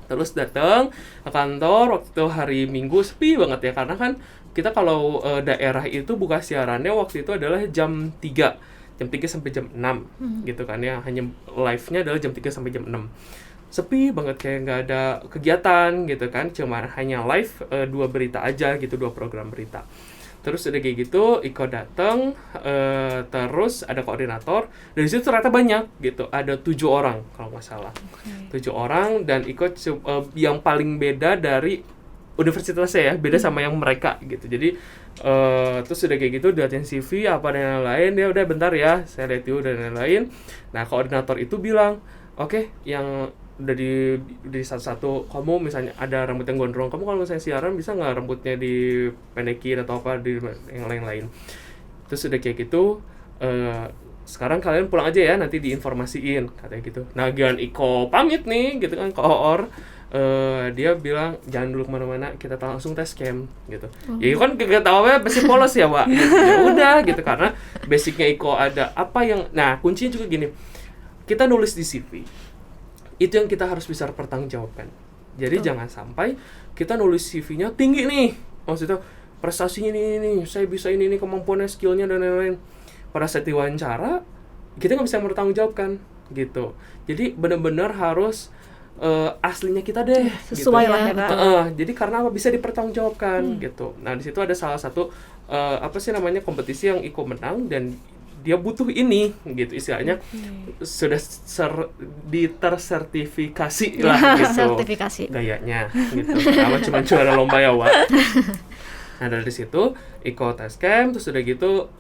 S3: Terus datang ke kantor waktu itu hari Minggu, sepi banget ya, karena kan kita kalau daerah itu buka siarannya waktu itu adalah jam 3 sampai jam 6 gitu kan ya, hanya live-nya adalah jam 3 sampai jam 6. Sepi banget, kayak nggak ada kegiatan gitu kan, cuma hanya live 2 berita aja gitu, 2 program berita. Terus udah kayak gitu, Iko datang, terus ada koordinator. Dari situ ternyata banyak gitu, ada 7 orang kalau nggak salah. 7 orang, dan Iko yang paling beda dari universitasnya ya, beda sama yang mereka gitu. Jadi terus udah kayak gitu, liatin CV apa dan lain-lain, ya udah bentar ya, saya lihat dulu dan lain-lain. Nah, koordinator itu bilang, "Oke, yang udah di satu-satu, kamu misalnya ada rambut yang gondrong, kamu kalau misalnya siaran bisa nggak rambutnya dipendekin atau apa di yang lain-lain." Terus udah kayak gitu, sekarang kalian pulang aja ya, nanti diinformasiin katanya gitu. Nah, gian Iko pamit nih gitu kan, koor dia bilang jangan dulu kemana-mana, kita langsung tes cam gitu. Ya kan gak tau apa basic polos ya, Wak. Gitu. Ya udah gitu, karena basicnya Iko ada apa yang, nah kuncinya juga gini, kita nulis di CV itu yang kita harus bisa pertanggungjawabkan. Jadi jangan sampai kita nulis CV-nya tinggi nih, maksudnya prestasinya ini, saya bisa ini kemampuannya, skillnya dan lain-lain. Pada saat diwawancara kita nggak bisa bertanggungjawabkan gitu. Jadi benar-benar harus aslinya kita deh,
S2: sesuai
S3: gitu.
S2: lah ya, Kak.
S3: Jadi karena apa, bisa dipertanggungjawabkan gitu. Nah di situ ada salah satu apa sih namanya kompetisi yang Iko menang, dan dia butuh ini gitu istilahnya, sudah tersertifikasi lah gitu
S1: Sertifikasi.
S3: gayanya gitu. Apa cuma juara lomba ya Wak. Nah dari situ Iko tes cam, terus udah gitu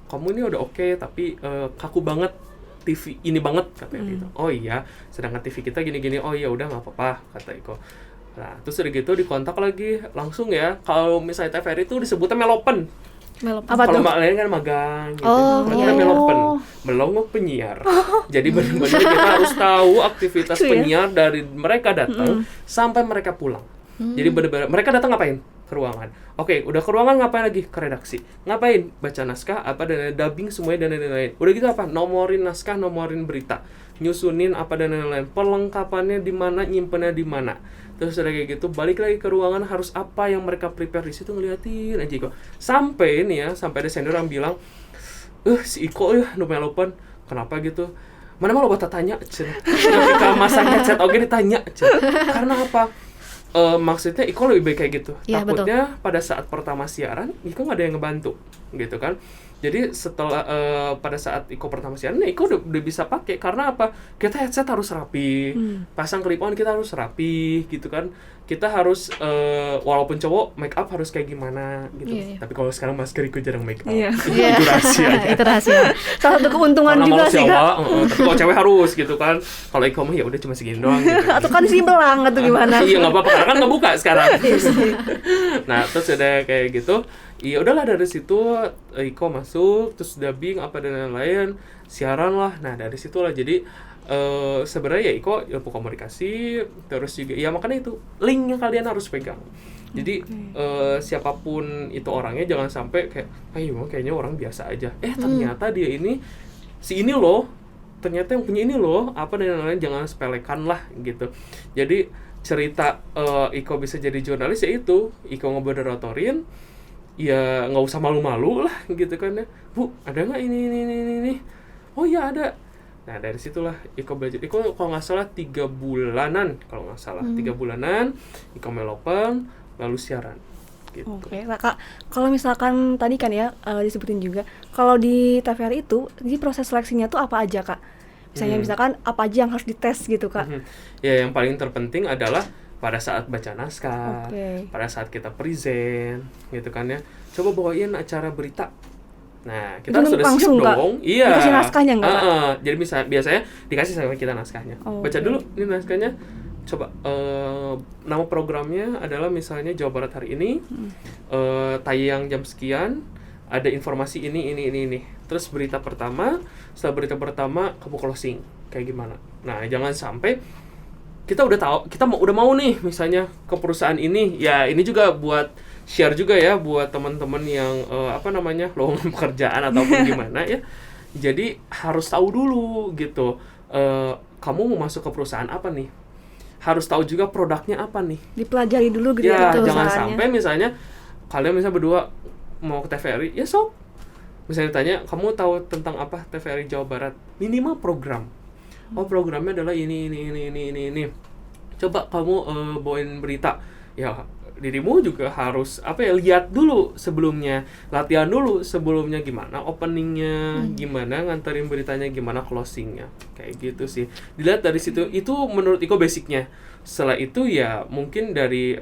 S3: kamu ini udah oke, tapi kaku banget TV ini banget katanya gitu. Oh iya, sedangkan TV kita gini-gini. Oh iya udah nggak apa-apa kata Iko. Nah terus udah gitu dikontak lagi langsung ya. Kalau misalnya TVRI itu disebutnya melopen.
S2: Apa
S3: Kalau
S2: tuh?
S3: Mbak Len kan magang gitu.
S1: Oh,
S3: Kalau
S1: iya.
S3: kita melopen, melongok penyiar. Jadi benar-benar kita harus tahu aktivitas
S2: Lucu ya?
S3: penyiar dari mereka datang sampai mereka pulang. Jadi benar-benar mereka datang ngapain? Ke ruangan. Oke, udah ke ruangan ngapain lagi? Ke redaksi. Ngapain? Baca naskah, apa dan dubbing semuanya dan lain-lain. Udah gitu apa? Nomorin naskah, nomorin berita, nyusunin apa dan lain-lain. Perlengkapannya di mana, nyimpennya di mana. Terus udah kayak gitu, balik lagi ke ruangan harus apa yang mereka prepare di situ ngeliatin aja Iko. Sampai ini ya, sampai ada senior yang bilang, si Iko ya, melopen. Kenapa gitu? Mana mau lo buat tanya, ketika masa headset oke ditanya, karena apa? Maksudnya Iko lebih baik kayak gitu.
S1: Ya,
S3: Takutnya pada saat pertama siaran Iko nggak ada yang ngebantu gitu kan. Jadi setelah pada saat Iko pertama siaran, Iko udah bisa pakai karena apa? Kita headset harus rapi, pasang clip on kita harus rapi gitu kan. Kita harus walaupun cowok make up harus kayak gimana gitu.
S1: Iya.
S3: Tapi kalau sekarang Mas Iko jarang make up.
S2: Iya.
S3: Itu rahasia.
S1: Itu rahasia.
S2: Salah satu keuntungan
S3: Karena
S2: juga
S3: malu
S2: sih,
S3: siapa,
S2: Kak.
S3: tapi kalau cewek harus gitu kan. Kalau Iko mah ya udah cuma segini doang gitu.
S2: Atau kan simpelang atau gimana?
S3: Iya nggak apa-apa karena kan nggak buka sekarang. Nah terus udah kayak gitu, iya udahlah dari situ Iko masuk, terus dubbing apa dan lain-lain, siaran lah. Nah dari situlah jadi sebenarnya ya Iko ilmu komunikasi, terus juga ya makanya itu linknya kalian harus pegang. Jadi siapapun itu orangnya jangan sampai kayak, ayo kayaknya orang biasa aja. Ternyata dia ini si ini loh. Ternyata yang punya ini loh, apa dan lain-lain, jangan sepelekan lah gitu. Jadi cerita Iko bisa jadi jurnalis ya itu, Iko ngemoderatorin, ya nggak usah malu-malu lah gitu kan ya. Bu, ada nggak ini? Oh iya ada. Nah dari situlah Iko belajar. Iko kalau nggak salah 3 bulanan, kalau nggak salah 3 bulanan, Iko melopen, lalu siaran. Gitu.
S2: Oke, nah, Kak, kalau misalkan tadi kan ya disebutin juga, kalau di TVRI itu, jadi proses seleksinya tuh apa aja, Kak? Misalnya misalkan apa aja yang harus dites gitu, Kak?
S3: Ya yang paling terpenting adalah pada saat baca naskah, pada saat kita present, gitu kan ya. Coba bawain acara berita. Nah, kita
S2: Itu
S3: sudah siap
S2: langsung, Kak?
S3: dong. Iya.
S2: Dikasih naskahnya nggak, Kak?
S3: Jadi biasanya dikasih sama kita naskahnya. Baca dulu ini naskahnya. Coba nama programnya adalah misalnya Jawa Barat hari ini, tayang jam sekian, ada informasi ini. Terus berita pertama, setelah berita pertama kamu closing kayak gimana. Nah, jangan sampai kita udah tahu, kita udah mau nih misalnya ke perusahaan ini. Ya, ini juga buat share juga ya buat teman-teman yang lowongan pekerjaan ataupun gimana ya. Jadi harus tahu dulu gitu. Kamu mau masuk ke perusahaan apa nih? Harus tahu juga produknya apa nih.
S2: Dipelajari dulu gitu
S3: Ya,
S2: ya.
S3: jangan sampai misalnya kalian misalnya berdua mau ke TVRI, ya sok. Misalnya tanya, kamu tahu tentang apa TVRI Jawa Barat? Minimal program. Oh, programnya adalah ini. Coba kamu bawain berita. Ya, dirimu juga harus lihat dulu sebelumnya, latihan dulu sebelumnya gimana openingnya, gimana nganterin beritanya, gimana closingnya, kayak gitu sih. Dilihat dari situ, itu menurut Iko basicnya. Setelah itu ya mungkin dari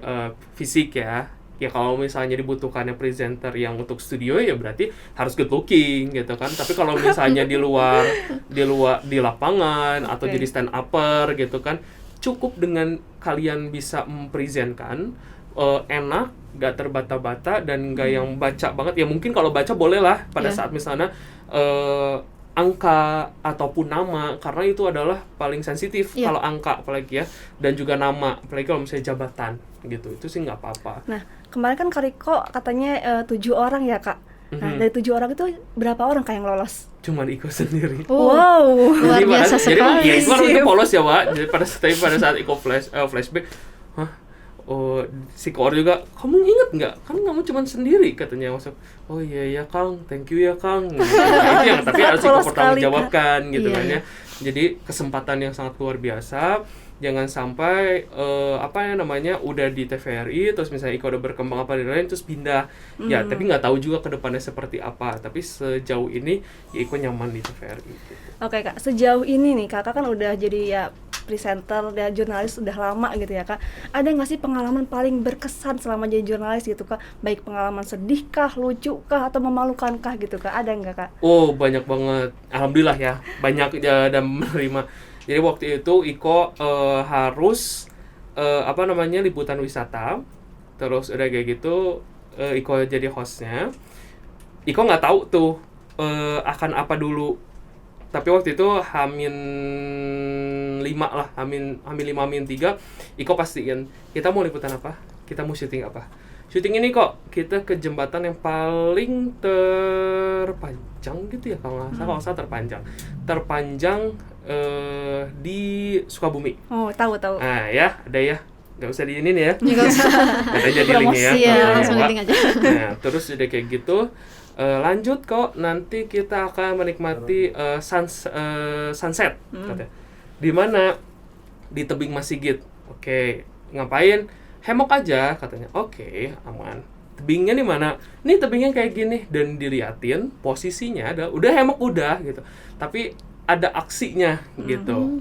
S3: fisik ya. Ya kalau misalnya dibutuhkannya presenter yang untuk studio ya berarti harus good looking gitu kan. Tapi kalau misalnya di luar di lapangan atau jadi stand upper gitu kan, cukup dengan kalian bisa mempresentkan enak, gak terbata-bata dan gak yang baca banget. Ya mungkin kalau baca boleh lah pada saat misalnya angka ataupun nama, karena itu adalah paling sensitif kalau angka apalagi ya, dan juga nama apalagi kalau misalnya jabatan gitu, itu sih nggak apa-apa.
S2: Nah, kemarin kan Kak Riko katanya 7 orang ya, Kak. Nah, dari 7 orang itu berapa orang Kak yang lolos?
S3: Cuman Iko sendiri.
S2: Wow,
S1: luar biasa sekali.
S3: Jadi Iko kan polos ya, Wak. Jadi pada saat Iko flashback, si koor juga, kamu inget nggak? Kan kamu cuma sendiri katanya masuk. Oh iya Kang, thank you ya Kang. Nah, itu yang tapi harus Iko pertanggung jawabkan gitu kan ya. Jadi kesempatan yang sangat luar biasa. Jangan sampai udah di TVRI terus misalnya Iko udah berkembang apa di lain terus pindah. Ya, tapi nggak tahu juga ke depannya seperti apa. Tapi sejauh ini ya Iko nyaman di TVRI gitu.
S2: Oke Kak, sejauh ini nih Kakak kan udah jadi ya presenter dan jurnalis udah lama gitu ya Kak. Ada nggak sih pengalaman paling berkesan selama jadi jurnalis gitu Kak? Baik pengalaman sedih kah, lucu kah, atau memalukan kah gitu Kak? Ada nggak Kak?
S3: Oh, banyak banget. Alhamdulillah ya, banyak ya, dan menerima. Jadi waktu itu Iko harus liputan wisata. Terus udah kayak gitu Iko jadi hostnya. Iko nggak tahu tuh akan apa dulu. Tapi waktu itu Hamin 5 lah, Hamin 5, Hamin 3, Iko pastiin kita mau liputan apa, kita mau syuting apa. Syuting ini kok kita ke jembatan yang paling terpanjang gitu ya, kalau nggak salah terpanjang di Sukabumi.
S2: Oh, tahu.
S3: Nah ya, ada ya, nggak usah diinin ya.
S1: Nggak usah.
S3: Ada jadi linknya
S1: Promosi ya, langsung
S3: Pak.
S1: link aja.
S3: Nah, terus udah kayak gitu. Lanjut kok, nanti kita akan menikmati sunset katanya. Di mana? Di tebing Masigit. Oke, ngapain? Hemok aja katanya. Oke, aman. Tebingnya di mana? Nih tebingnya kayak gini, dan diliatin posisinya udah hemok udah gitu. Tapi ada aksinya gitu.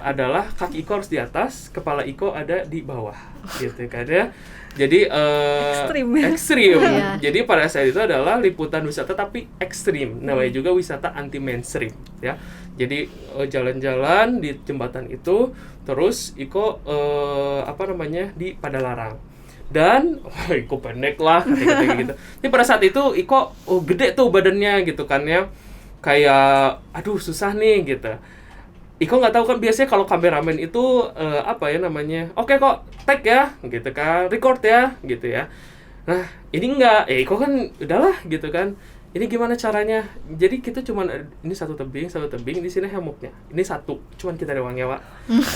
S3: Adalah kaki Iko harus di atas, kepala Iko ada di bawah gitu kan ya. Jadi ekstrim.
S1: Iya.
S3: Jadi pada saat itu adalah liputan wisata tapi ekstrim. Namanya juga wisata anti mainstream ya. Jadi jalan-jalan di jembatan itu, terus Iko di Padalarang. Dan Iko pendek lah kata-kata gitu. Jadi pada saat itu Iko gede tuh badannya gitu kan ya. Kayak aduh susah nih gitu. Iko nggak tahu kan, biasanya kalau kameramen itu oke kok tag ya gitu kan, record ya gitu ya. Nah ini enggak, Iko kan udahlah gitu kan. Ini gimana caranya? Jadi kita cuman ini satu tebing di sini hemoknya. Ini satu, cuman kita doang ya Pak.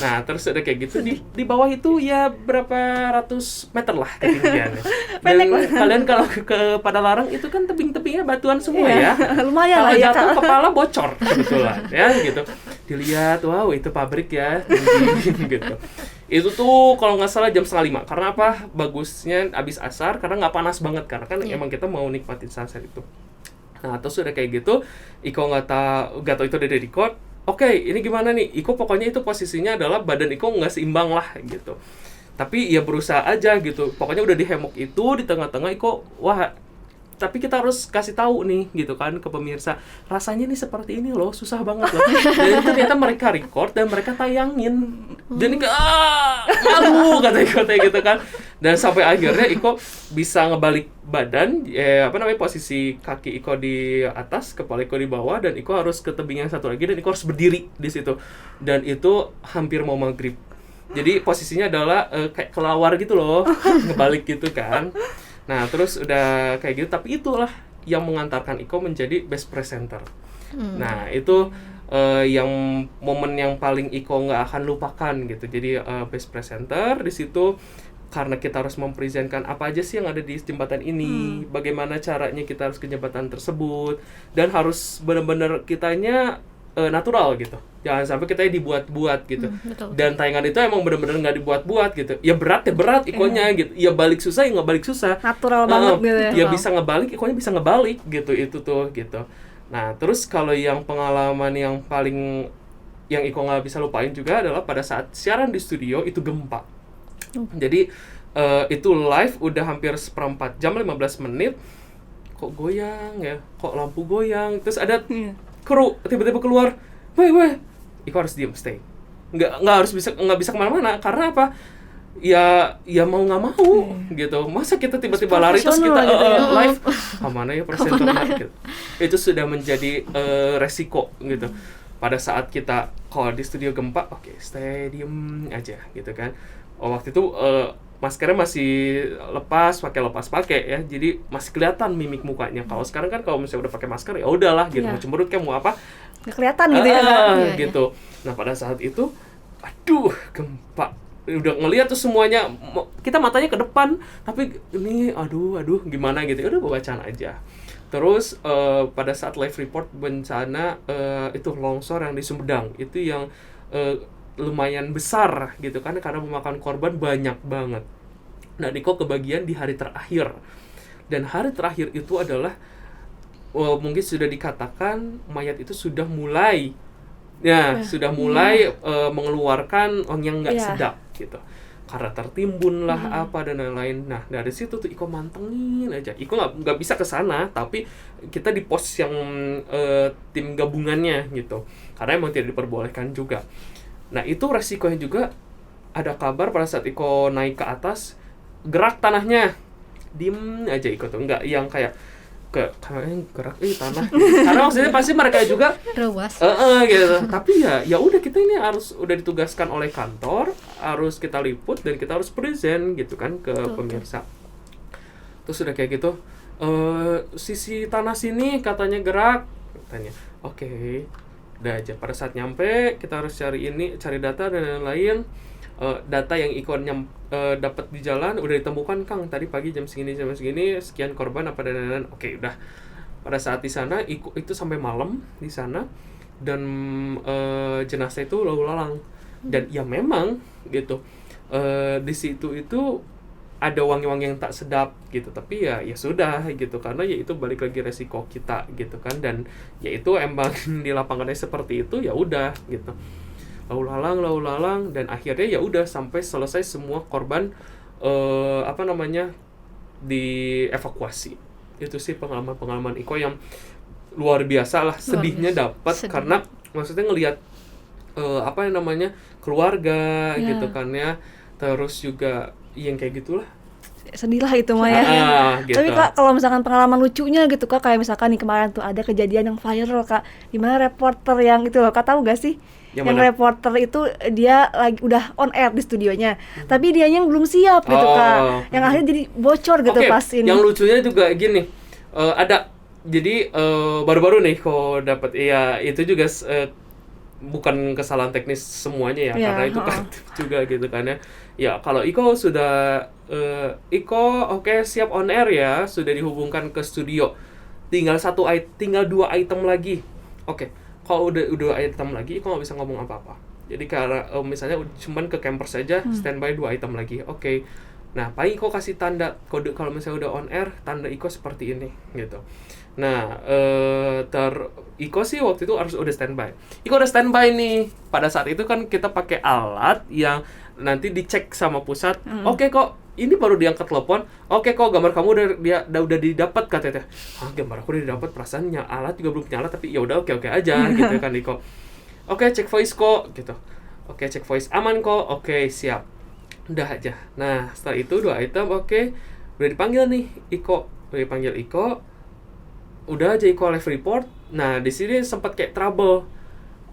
S3: Nah terus ada kayak gitu di bawah itu ya berapa ratus meter lah ketinggiannya. Dan kalian kalau ke Padalarang itu kan tebing-tebingnya batuan semua ya.
S2: Lumayan lah
S3: Kalau
S2: ya
S3: jatuh
S2: Kak.
S3: kepala bocor kebetulan ya gitu. Dilihat, wow itu pabrik ya tinggi gitu. Itu tuh kalau nggak salah jam 4:30. Karena apa? Bagusnya abis asar karena nggak panas banget, karena kan emang kita mau nikmatin sunset itu. Nah terus udah kayak gitu, Iko nggak tahu itu udah di record. Oke, ini gimana nih? Iko pokoknya itu posisinya adalah badan Iko nggak seimbang lah gitu. Tapi ya berusaha aja gitu. Pokoknya udah di hemok itu di tengah-tengah Iko, wah. Tapi kita harus kasih tahu nih gitu kan ke pemirsa, rasanya nih seperti ini loh, susah banget loh. Dan itu ternyata mereka record dan mereka tayangin. Dan Iko malu kata gitu kan. Dan sampai akhirnya Iko bisa ngebalik badan, posisi kaki Iko di atas, kepala Iko di bawah, dan Iko harus ke tebing yang satu lagi, dan Iko harus berdiri di situ. Dan itu hampir mau maghrib. Jadi posisinya adalah kayak kelawar gitu loh, ngebalik gitu kan. Nah terus udah kayak gitu, tapi itulah yang mengantarkan Iko menjadi best presenter. Nah itu yang momen yang paling Iko nggak akan lupakan gitu. Jadi best presenter di situ, karena kita harus mempresentkan apa aja sih yang ada di jembatan ini, bagaimana caranya kita harus ke jembatan tersebut, dan harus benar-benar kitanya natural gitu. Jangan sampai kita dibuat-buat gitu.
S1: Betul.
S3: Dan tayangan itu emang benar-benar nggak dibuat-buat gitu. Ya berat Ikonya gitu. Ya balik susah ya nggak balik susah.
S2: Natural banget gitu ya.
S3: Ya bisa ngebalik, Ikonya bisa ngebalik gitu. Itu tuh gitu. Nah terus kalau yang pengalaman yang paling yang Iko nggak bisa lupain juga adalah pada saat siaran di studio itu gempa. Jadi itu live udah hampir 1/4 jam, 15 menit. Kok goyang ya? Kok lampu goyang? Terus ada kru tiba-tiba keluar, weh, Iko harus diem, stay, nggak bisa kemana-mana, karena apa? Ya mau nggak mau gitu. Masa kita tiba-tiba lari terus kita
S2: gitu ya.
S3: live, kemana ya presenternya gitu. Itu sudah menjadi resiko gitu. Pada saat kita kalau di studio gempa, oke, stay diem aja gitu kan. Waktu itu maskernya masih lepas pakai ya, jadi masih kelihatan mimik mukanya. Kalau sekarang kan kalau misalnya udah pakai masker ya udahlah gitu, mau cemberut kayak mau apa
S2: nggak kelihatan gitu ya Kak.
S3: gitu. Nah pada saat itu aduh gempa, udah ngelihat tuh semuanya, kita matanya ke depan tapi ini aduh gimana gitu. Ya udah bacaan aja. Terus pada saat live report bencana itu longsor yang di Sumedang, itu yang lumayan besar gitu kan, karena memakan korban banyak banget. Nah, Iko kebagian di hari terakhir. Dan hari terakhir itu adalah mungkin sudah dikatakan mayat itu sudah mulai sudah mulai mengeluarkan yang nggak sedap gitu. Karena tertimbun lah apa dan lain-lain. Nah, dari situ tuh Iko mantengin aja. Iko nggak bisa ke sana, tapi kita di pos yang tim gabungannya gitu. Karena emang tidak diperbolehkan juga. Nah, itu resikonya juga. Ada kabar pada saat Iko naik ke atas, gerak tanahnya, diem aja Iko tuh, nggak yang kayak gerak tanah. Karena maksudnya pasti mereka juga
S1: Rewas.
S3: Gitu. Tapi ya udah, kita ini udah ditugaskan oleh kantor, harus kita liput dan kita harus present gitu kan ke pemirsa. Terus udah kayak gitu, sisi tanah sini katanya gerak, katanya. Oke. Udah aja, pada saat nyampe kita harus cari data dan lain-lain. Data yang ikonnya dapat di jalan udah ditemukan, Kang, tadi pagi jam segini sekian korban apa dan lain-lain. Oke, udah. Pada saat di sana itu sampai malam di sana, dan jenazah itu lalu lalang. Dan ya memang gitu, di situ itu ada wangi-wangi yang tak sedap gitu, tapi ya sudah gitu, karena ya itu balik lagi resiko kita gitu kan, dan ya itu emang di lapangannya seperti itu, ya udah gitu. Lalu lalang dan akhirnya ya udah sampai selesai semua korban dievakuasi. Itu sih pengalaman Iko yang luar biasa lah. Sedihnya dapat karena maksudnya ngelihat keluarga gitu kan ya, terus juga yang kayak gitulah.
S2: Sedih lah itu mah ya.
S3: Gitu.
S2: Tapi Kak, kalau misalkan pengalaman lucunya gitu Kak, kayak misalkan nih kemarin tuh ada kejadian yang viral Kak, di mana reporter yang itu loh, Kak, tahu gak sih? Yang reporter itu dia lagi udah on air di studionya, tapi dianya yang belum siap gitu Kak. Yang akhirnya jadi bocor gitu pas ini.
S3: Yang lucunya juga gini, ada jadi baru-baru nih kok dapat, ya itu juga bukan kesalahan teknis semuanya ya, karena itu kan juga gitu kan ya. Ya kalau Iko sudah siap on air ya, sudah dihubungkan ke studio. Tinggal 2 item lagi. Kalau udah 2 item lagi, Iko nggak bisa ngomong apa-apa. Jadi karena misalnya cuman ke camper saja, standby 2 item lagi. Nah, paling Iko kasih tanda kode kalau misalnya udah on air, tanda Iko seperti ini gitu. Nah, Iko sih waktu itu harus udah standby. Iko udah standby nih. Pada saat itu kan kita pakai alat yang nanti dicek sama pusat. Oke kok, ini baru diangkat telepon. Oke kok, gambar kamu udah didapat katanya. Gambar aku udah didapat, perasaannya alat juga belum nyala, tapi ya udah oke aja gitu kan Iko. Cek voice kok gitu. Cek voice aman kok. Siap. Udah aja. Nah, setelah itu 2 item udah dipanggil nih Iko. Udah aja Iko live report. Nah, di sini sempat kayak trouble.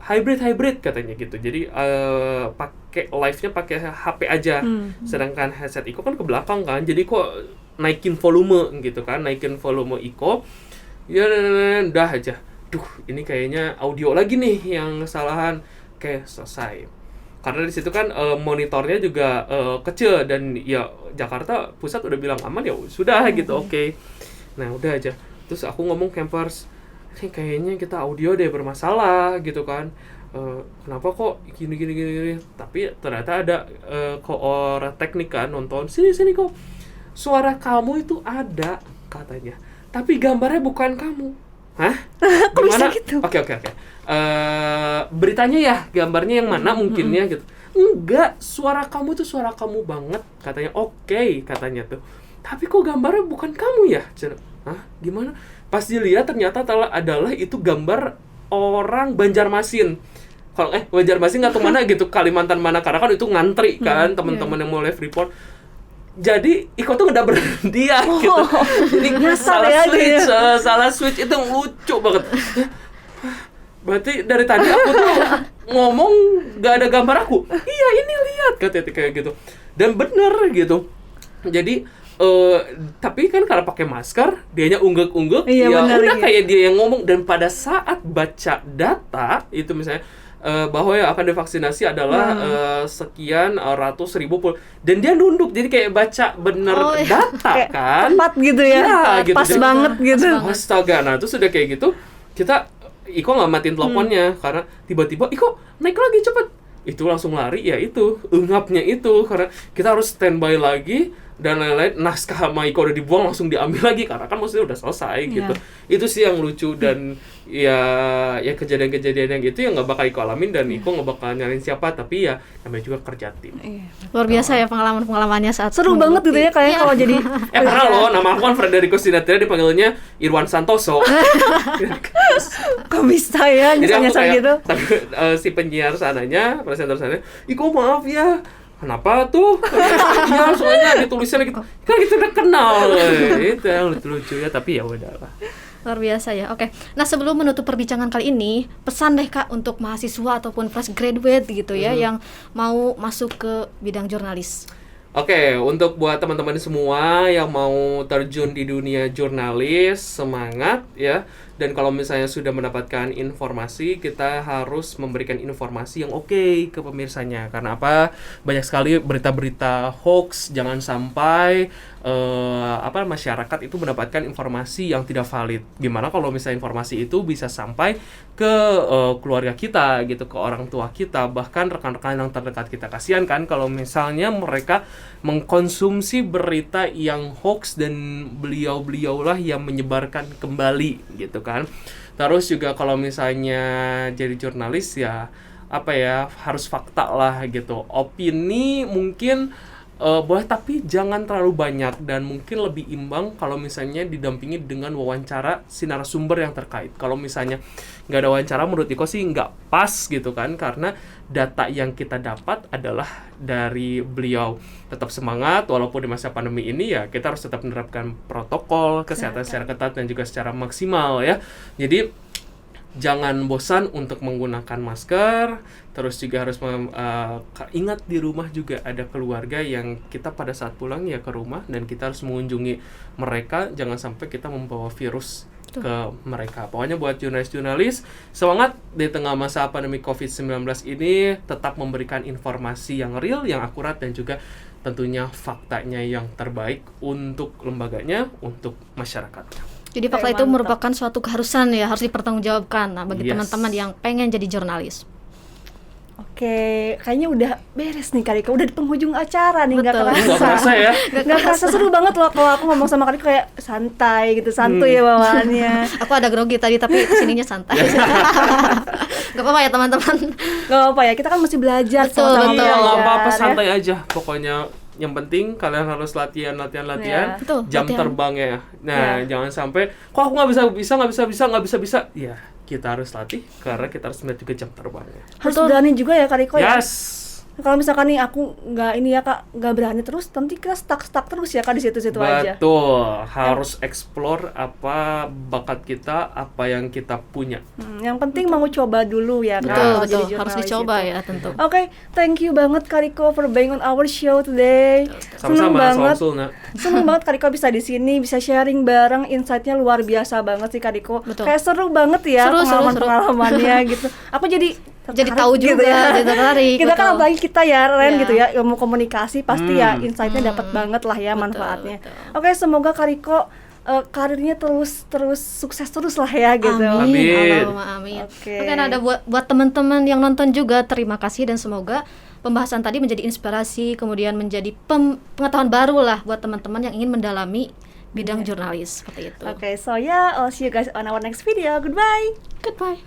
S3: Hybrid katanya gitu. Jadi pakai live-nya pakai HP aja. Sedangkan headset Iko kan ke belakang kan. Jadi kok naikin volume gitu kan. Naikin volume Iko. Ya udah aja. Ini kayaknya audio lagi nih yang kesalahan. Selesai. Karena di situ kan monitornya juga kecil, dan ya Jakarta Pusat udah bilang aman, ya sudah gitu. Nah, udah aja. Terus aku ngomong campers, kayaknya kita audio deh bermasalah gitu kan. Kenapa kok gini. Tapi ternyata ada orang teknik kan nonton, sini kok suara kamu itu ada katanya, tapi gambarnya bukan kamu. Hah?
S2: Kok bisa gitu?
S3: Oke. Beritanya ya gambarnya yang mana mungkinnya gitu. Enggak, suara kamu tuh suara kamu banget katanya. Katanya tuh. Tapi kok gambarnya bukan kamu ya? Hah? Gimana? Pas dilihat ternyata adalah itu gambar orang Banjarmasin. Kalau Banjarmasin nggak tahu mana gitu, Kalimantan mana, karena kan itu ngantri kan teman-teman yang mau live report. Jadi Iko tuh nggak berhentian gitu. Ini salah switch itu lucu banget. Berarti dari tadi aku tuh ngomong nggak ada gambar aku. Iya, ini lihat katanya kayak gitu. Dan bener gitu. Jadi tapi kan kalau pakai masker, dianya ungguk-ungguk, ya udah kayak dia yang ngomong. Dan pada saat baca data itu misalnya bahwa yang akan divaksinasi adalah sekian ratus ribu dan dia nunduk, jadi kayak baca bener data kan,
S2: tepat gitu ya,
S3: gitu.
S2: Pas banget gitu.
S3: Astaga, nah itu sudah kayak gitu, Iko nggak matiin teleponnya karena tiba-tiba Iko naik lagi cepet. itu langsung lari, ya itu engapnya itu, karena kita harus standby lagi dan lain-lain. Naskah sama Iko udah dibuang langsung diambil lagi karena kan maksudnya udah selesai gitu. Itu sih yang lucu, dan ya kejadian-kejadian yang gitu yang nggak bakal Iko alamin, dan Iko nggak bakal nyariin siapa, tapi ya namanya juga kerja tim.
S1: Luar biasa ya pengalamannya saat
S2: Seru banget gitu ya kayak kalau jadi
S3: Pernah loh, nama aku kan Frederico Sinatria, dipanggilnya Irwan Santoso.
S2: kok bisa ya
S3: Jadi aku
S2: nyasar
S3: kayak,
S2: gitu.
S3: tapi si penyiar sananya, presenter sananya, Iko maaf ya, kenapa tuh? Iya, soalnya ditulisnya gitu, kan kita udah kenal, itu yang lucu ya, tapi ya udahlah.
S1: Luar biasa ya. Oke. Nah, sebelum menutup perbincangan kali ini, pesan deh Kak untuk mahasiswa ataupun fresh graduate gitu ya yang mau masuk ke bidang jurnalis.
S3: Oke, untuk buat teman-teman semua yang mau terjun di dunia jurnalis, semangat ya. Dan kalau misalnya sudah mendapatkan informasi, kita harus memberikan informasi yang oke ke pemirsanya. Karena apa? Banyak sekali berita-berita hoax, jangan sampai masyarakat itu mendapatkan informasi yang tidak valid. Gimana kalau misalnya informasi itu bisa sampai ke keluarga kita gitu, ke orang tua kita, bahkan rekan-rekan yang terdekat kita. Kasihan kan kalau misalnya mereka mengkonsumsi berita yang hoax dan beliau-beliaulah yang menyebarkan kembali gitu kan. Terus juga kalau misalnya jadi jurnalis ya harus fakta lah gitu. Opini mungkin boleh, tapi jangan terlalu banyak, dan mungkin lebih imbang kalau misalnya didampingi dengan wawancara si narasumber yang terkait. Kalau misalnya nggak ada wawancara, menurut Iko sih nggak pas gitu kan, karena data yang kita dapat adalah dari beliau. Tetap semangat walaupun di masa pandemi ini, ya kita harus tetap menerapkan protokol kesehatan secara ketat dan juga secara maksimal ya. Jadi jangan bosan untuk menggunakan masker. Terus juga harus ingat di rumah juga ada keluarga yang kita pada saat pulang ya ke rumah, dan kita harus mengunjungi mereka. Jangan sampai kita membawa virus ke mereka. Pokoknya buat jurnalis-jurnalis, semangat di tengah masa pandemi COVID-19 ini, tetap memberikan informasi yang real, yang akurat, dan juga tentunya faktanya yang terbaik untuk lembaganya, untuk masyarakatnya.
S1: Jadi fakta itu merupakan suatu keharusan ya, harus dipertanggungjawabkan. Nah, bagi teman-teman yang pengen jadi jurnalis.
S2: Oke, kayaknya udah beres nih Kariko, udah di penghujung acara nih, nggak kerasa.
S3: Nggak kerasa ya?
S2: Nggak kerasa, seru banget loh kalau aku ngomong sama Kariko kayak santai gitu, santuy ya bawaannya.
S1: Aku ada grogi tadi, tapi kesininya santai. Gak apa-apa ya teman-teman.
S2: Gak apa-apa ya, kita kan masih belajar.
S1: Betul.
S3: Iya, nggak apa-apa, santai aja. Pokoknya yang penting kalian harus latihan.
S1: Betul,
S3: jam
S1: latihan.
S3: terbangnya. Nah, jangan sampai kok aku nggak bisa. Ya, kita harus latih karena kita harus melihat juga jam terbangnya.
S2: Harus berani juga ya Kariko ya.
S3: Yes.
S2: Kalau misalkan nih aku nggak berani terus, nanti kita stuck terus ya Kak di situ-situ aja.
S3: Betul, harus explore apa bakat kita, apa yang kita punya.
S2: Yang penting mau coba dulu ya Kak.
S1: Betul,
S2: jadi
S1: harus
S2: jurnalis
S1: dicoba
S2: itu.
S1: ya tentu.
S2: Oke, thank you banget Kariko for being on our show today. Seneng banget. Seneng banget Kariko bisa di sini, bisa sharing bareng, insight-nya luar biasa banget sih Kariko.
S1: Betul.
S2: Kayak seru banget ya pengalaman-pengalamannya gitu. Aku jadi
S1: tahu juga
S2: gitu ya.
S1: jadi tertarik.
S2: Kita kan
S1: betul.
S2: apalagi kita ya Ren
S1: Iya.
S2: gitu ya, ilmu komunikasi pasti ya insight-nya dapat banget lah ya manfaatnya. Oke, semoga Kariko karirnya terus sukses terus lah ya gitu.
S1: Amin.
S3: Amin.
S1: Allahumma amin.
S2: Oke.
S1: Mungkin ada buat teman-teman yang nonton juga, terima kasih, dan semoga pembahasan tadi menjadi inspirasi, kemudian menjadi pengetahuan baru lah buat teman-teman yang ingin mendalami bidang jurnalis seperti itu.
S2: Oke, so yeah, I'll see you guys on our next video. Goodbye.
S1: Goodbye.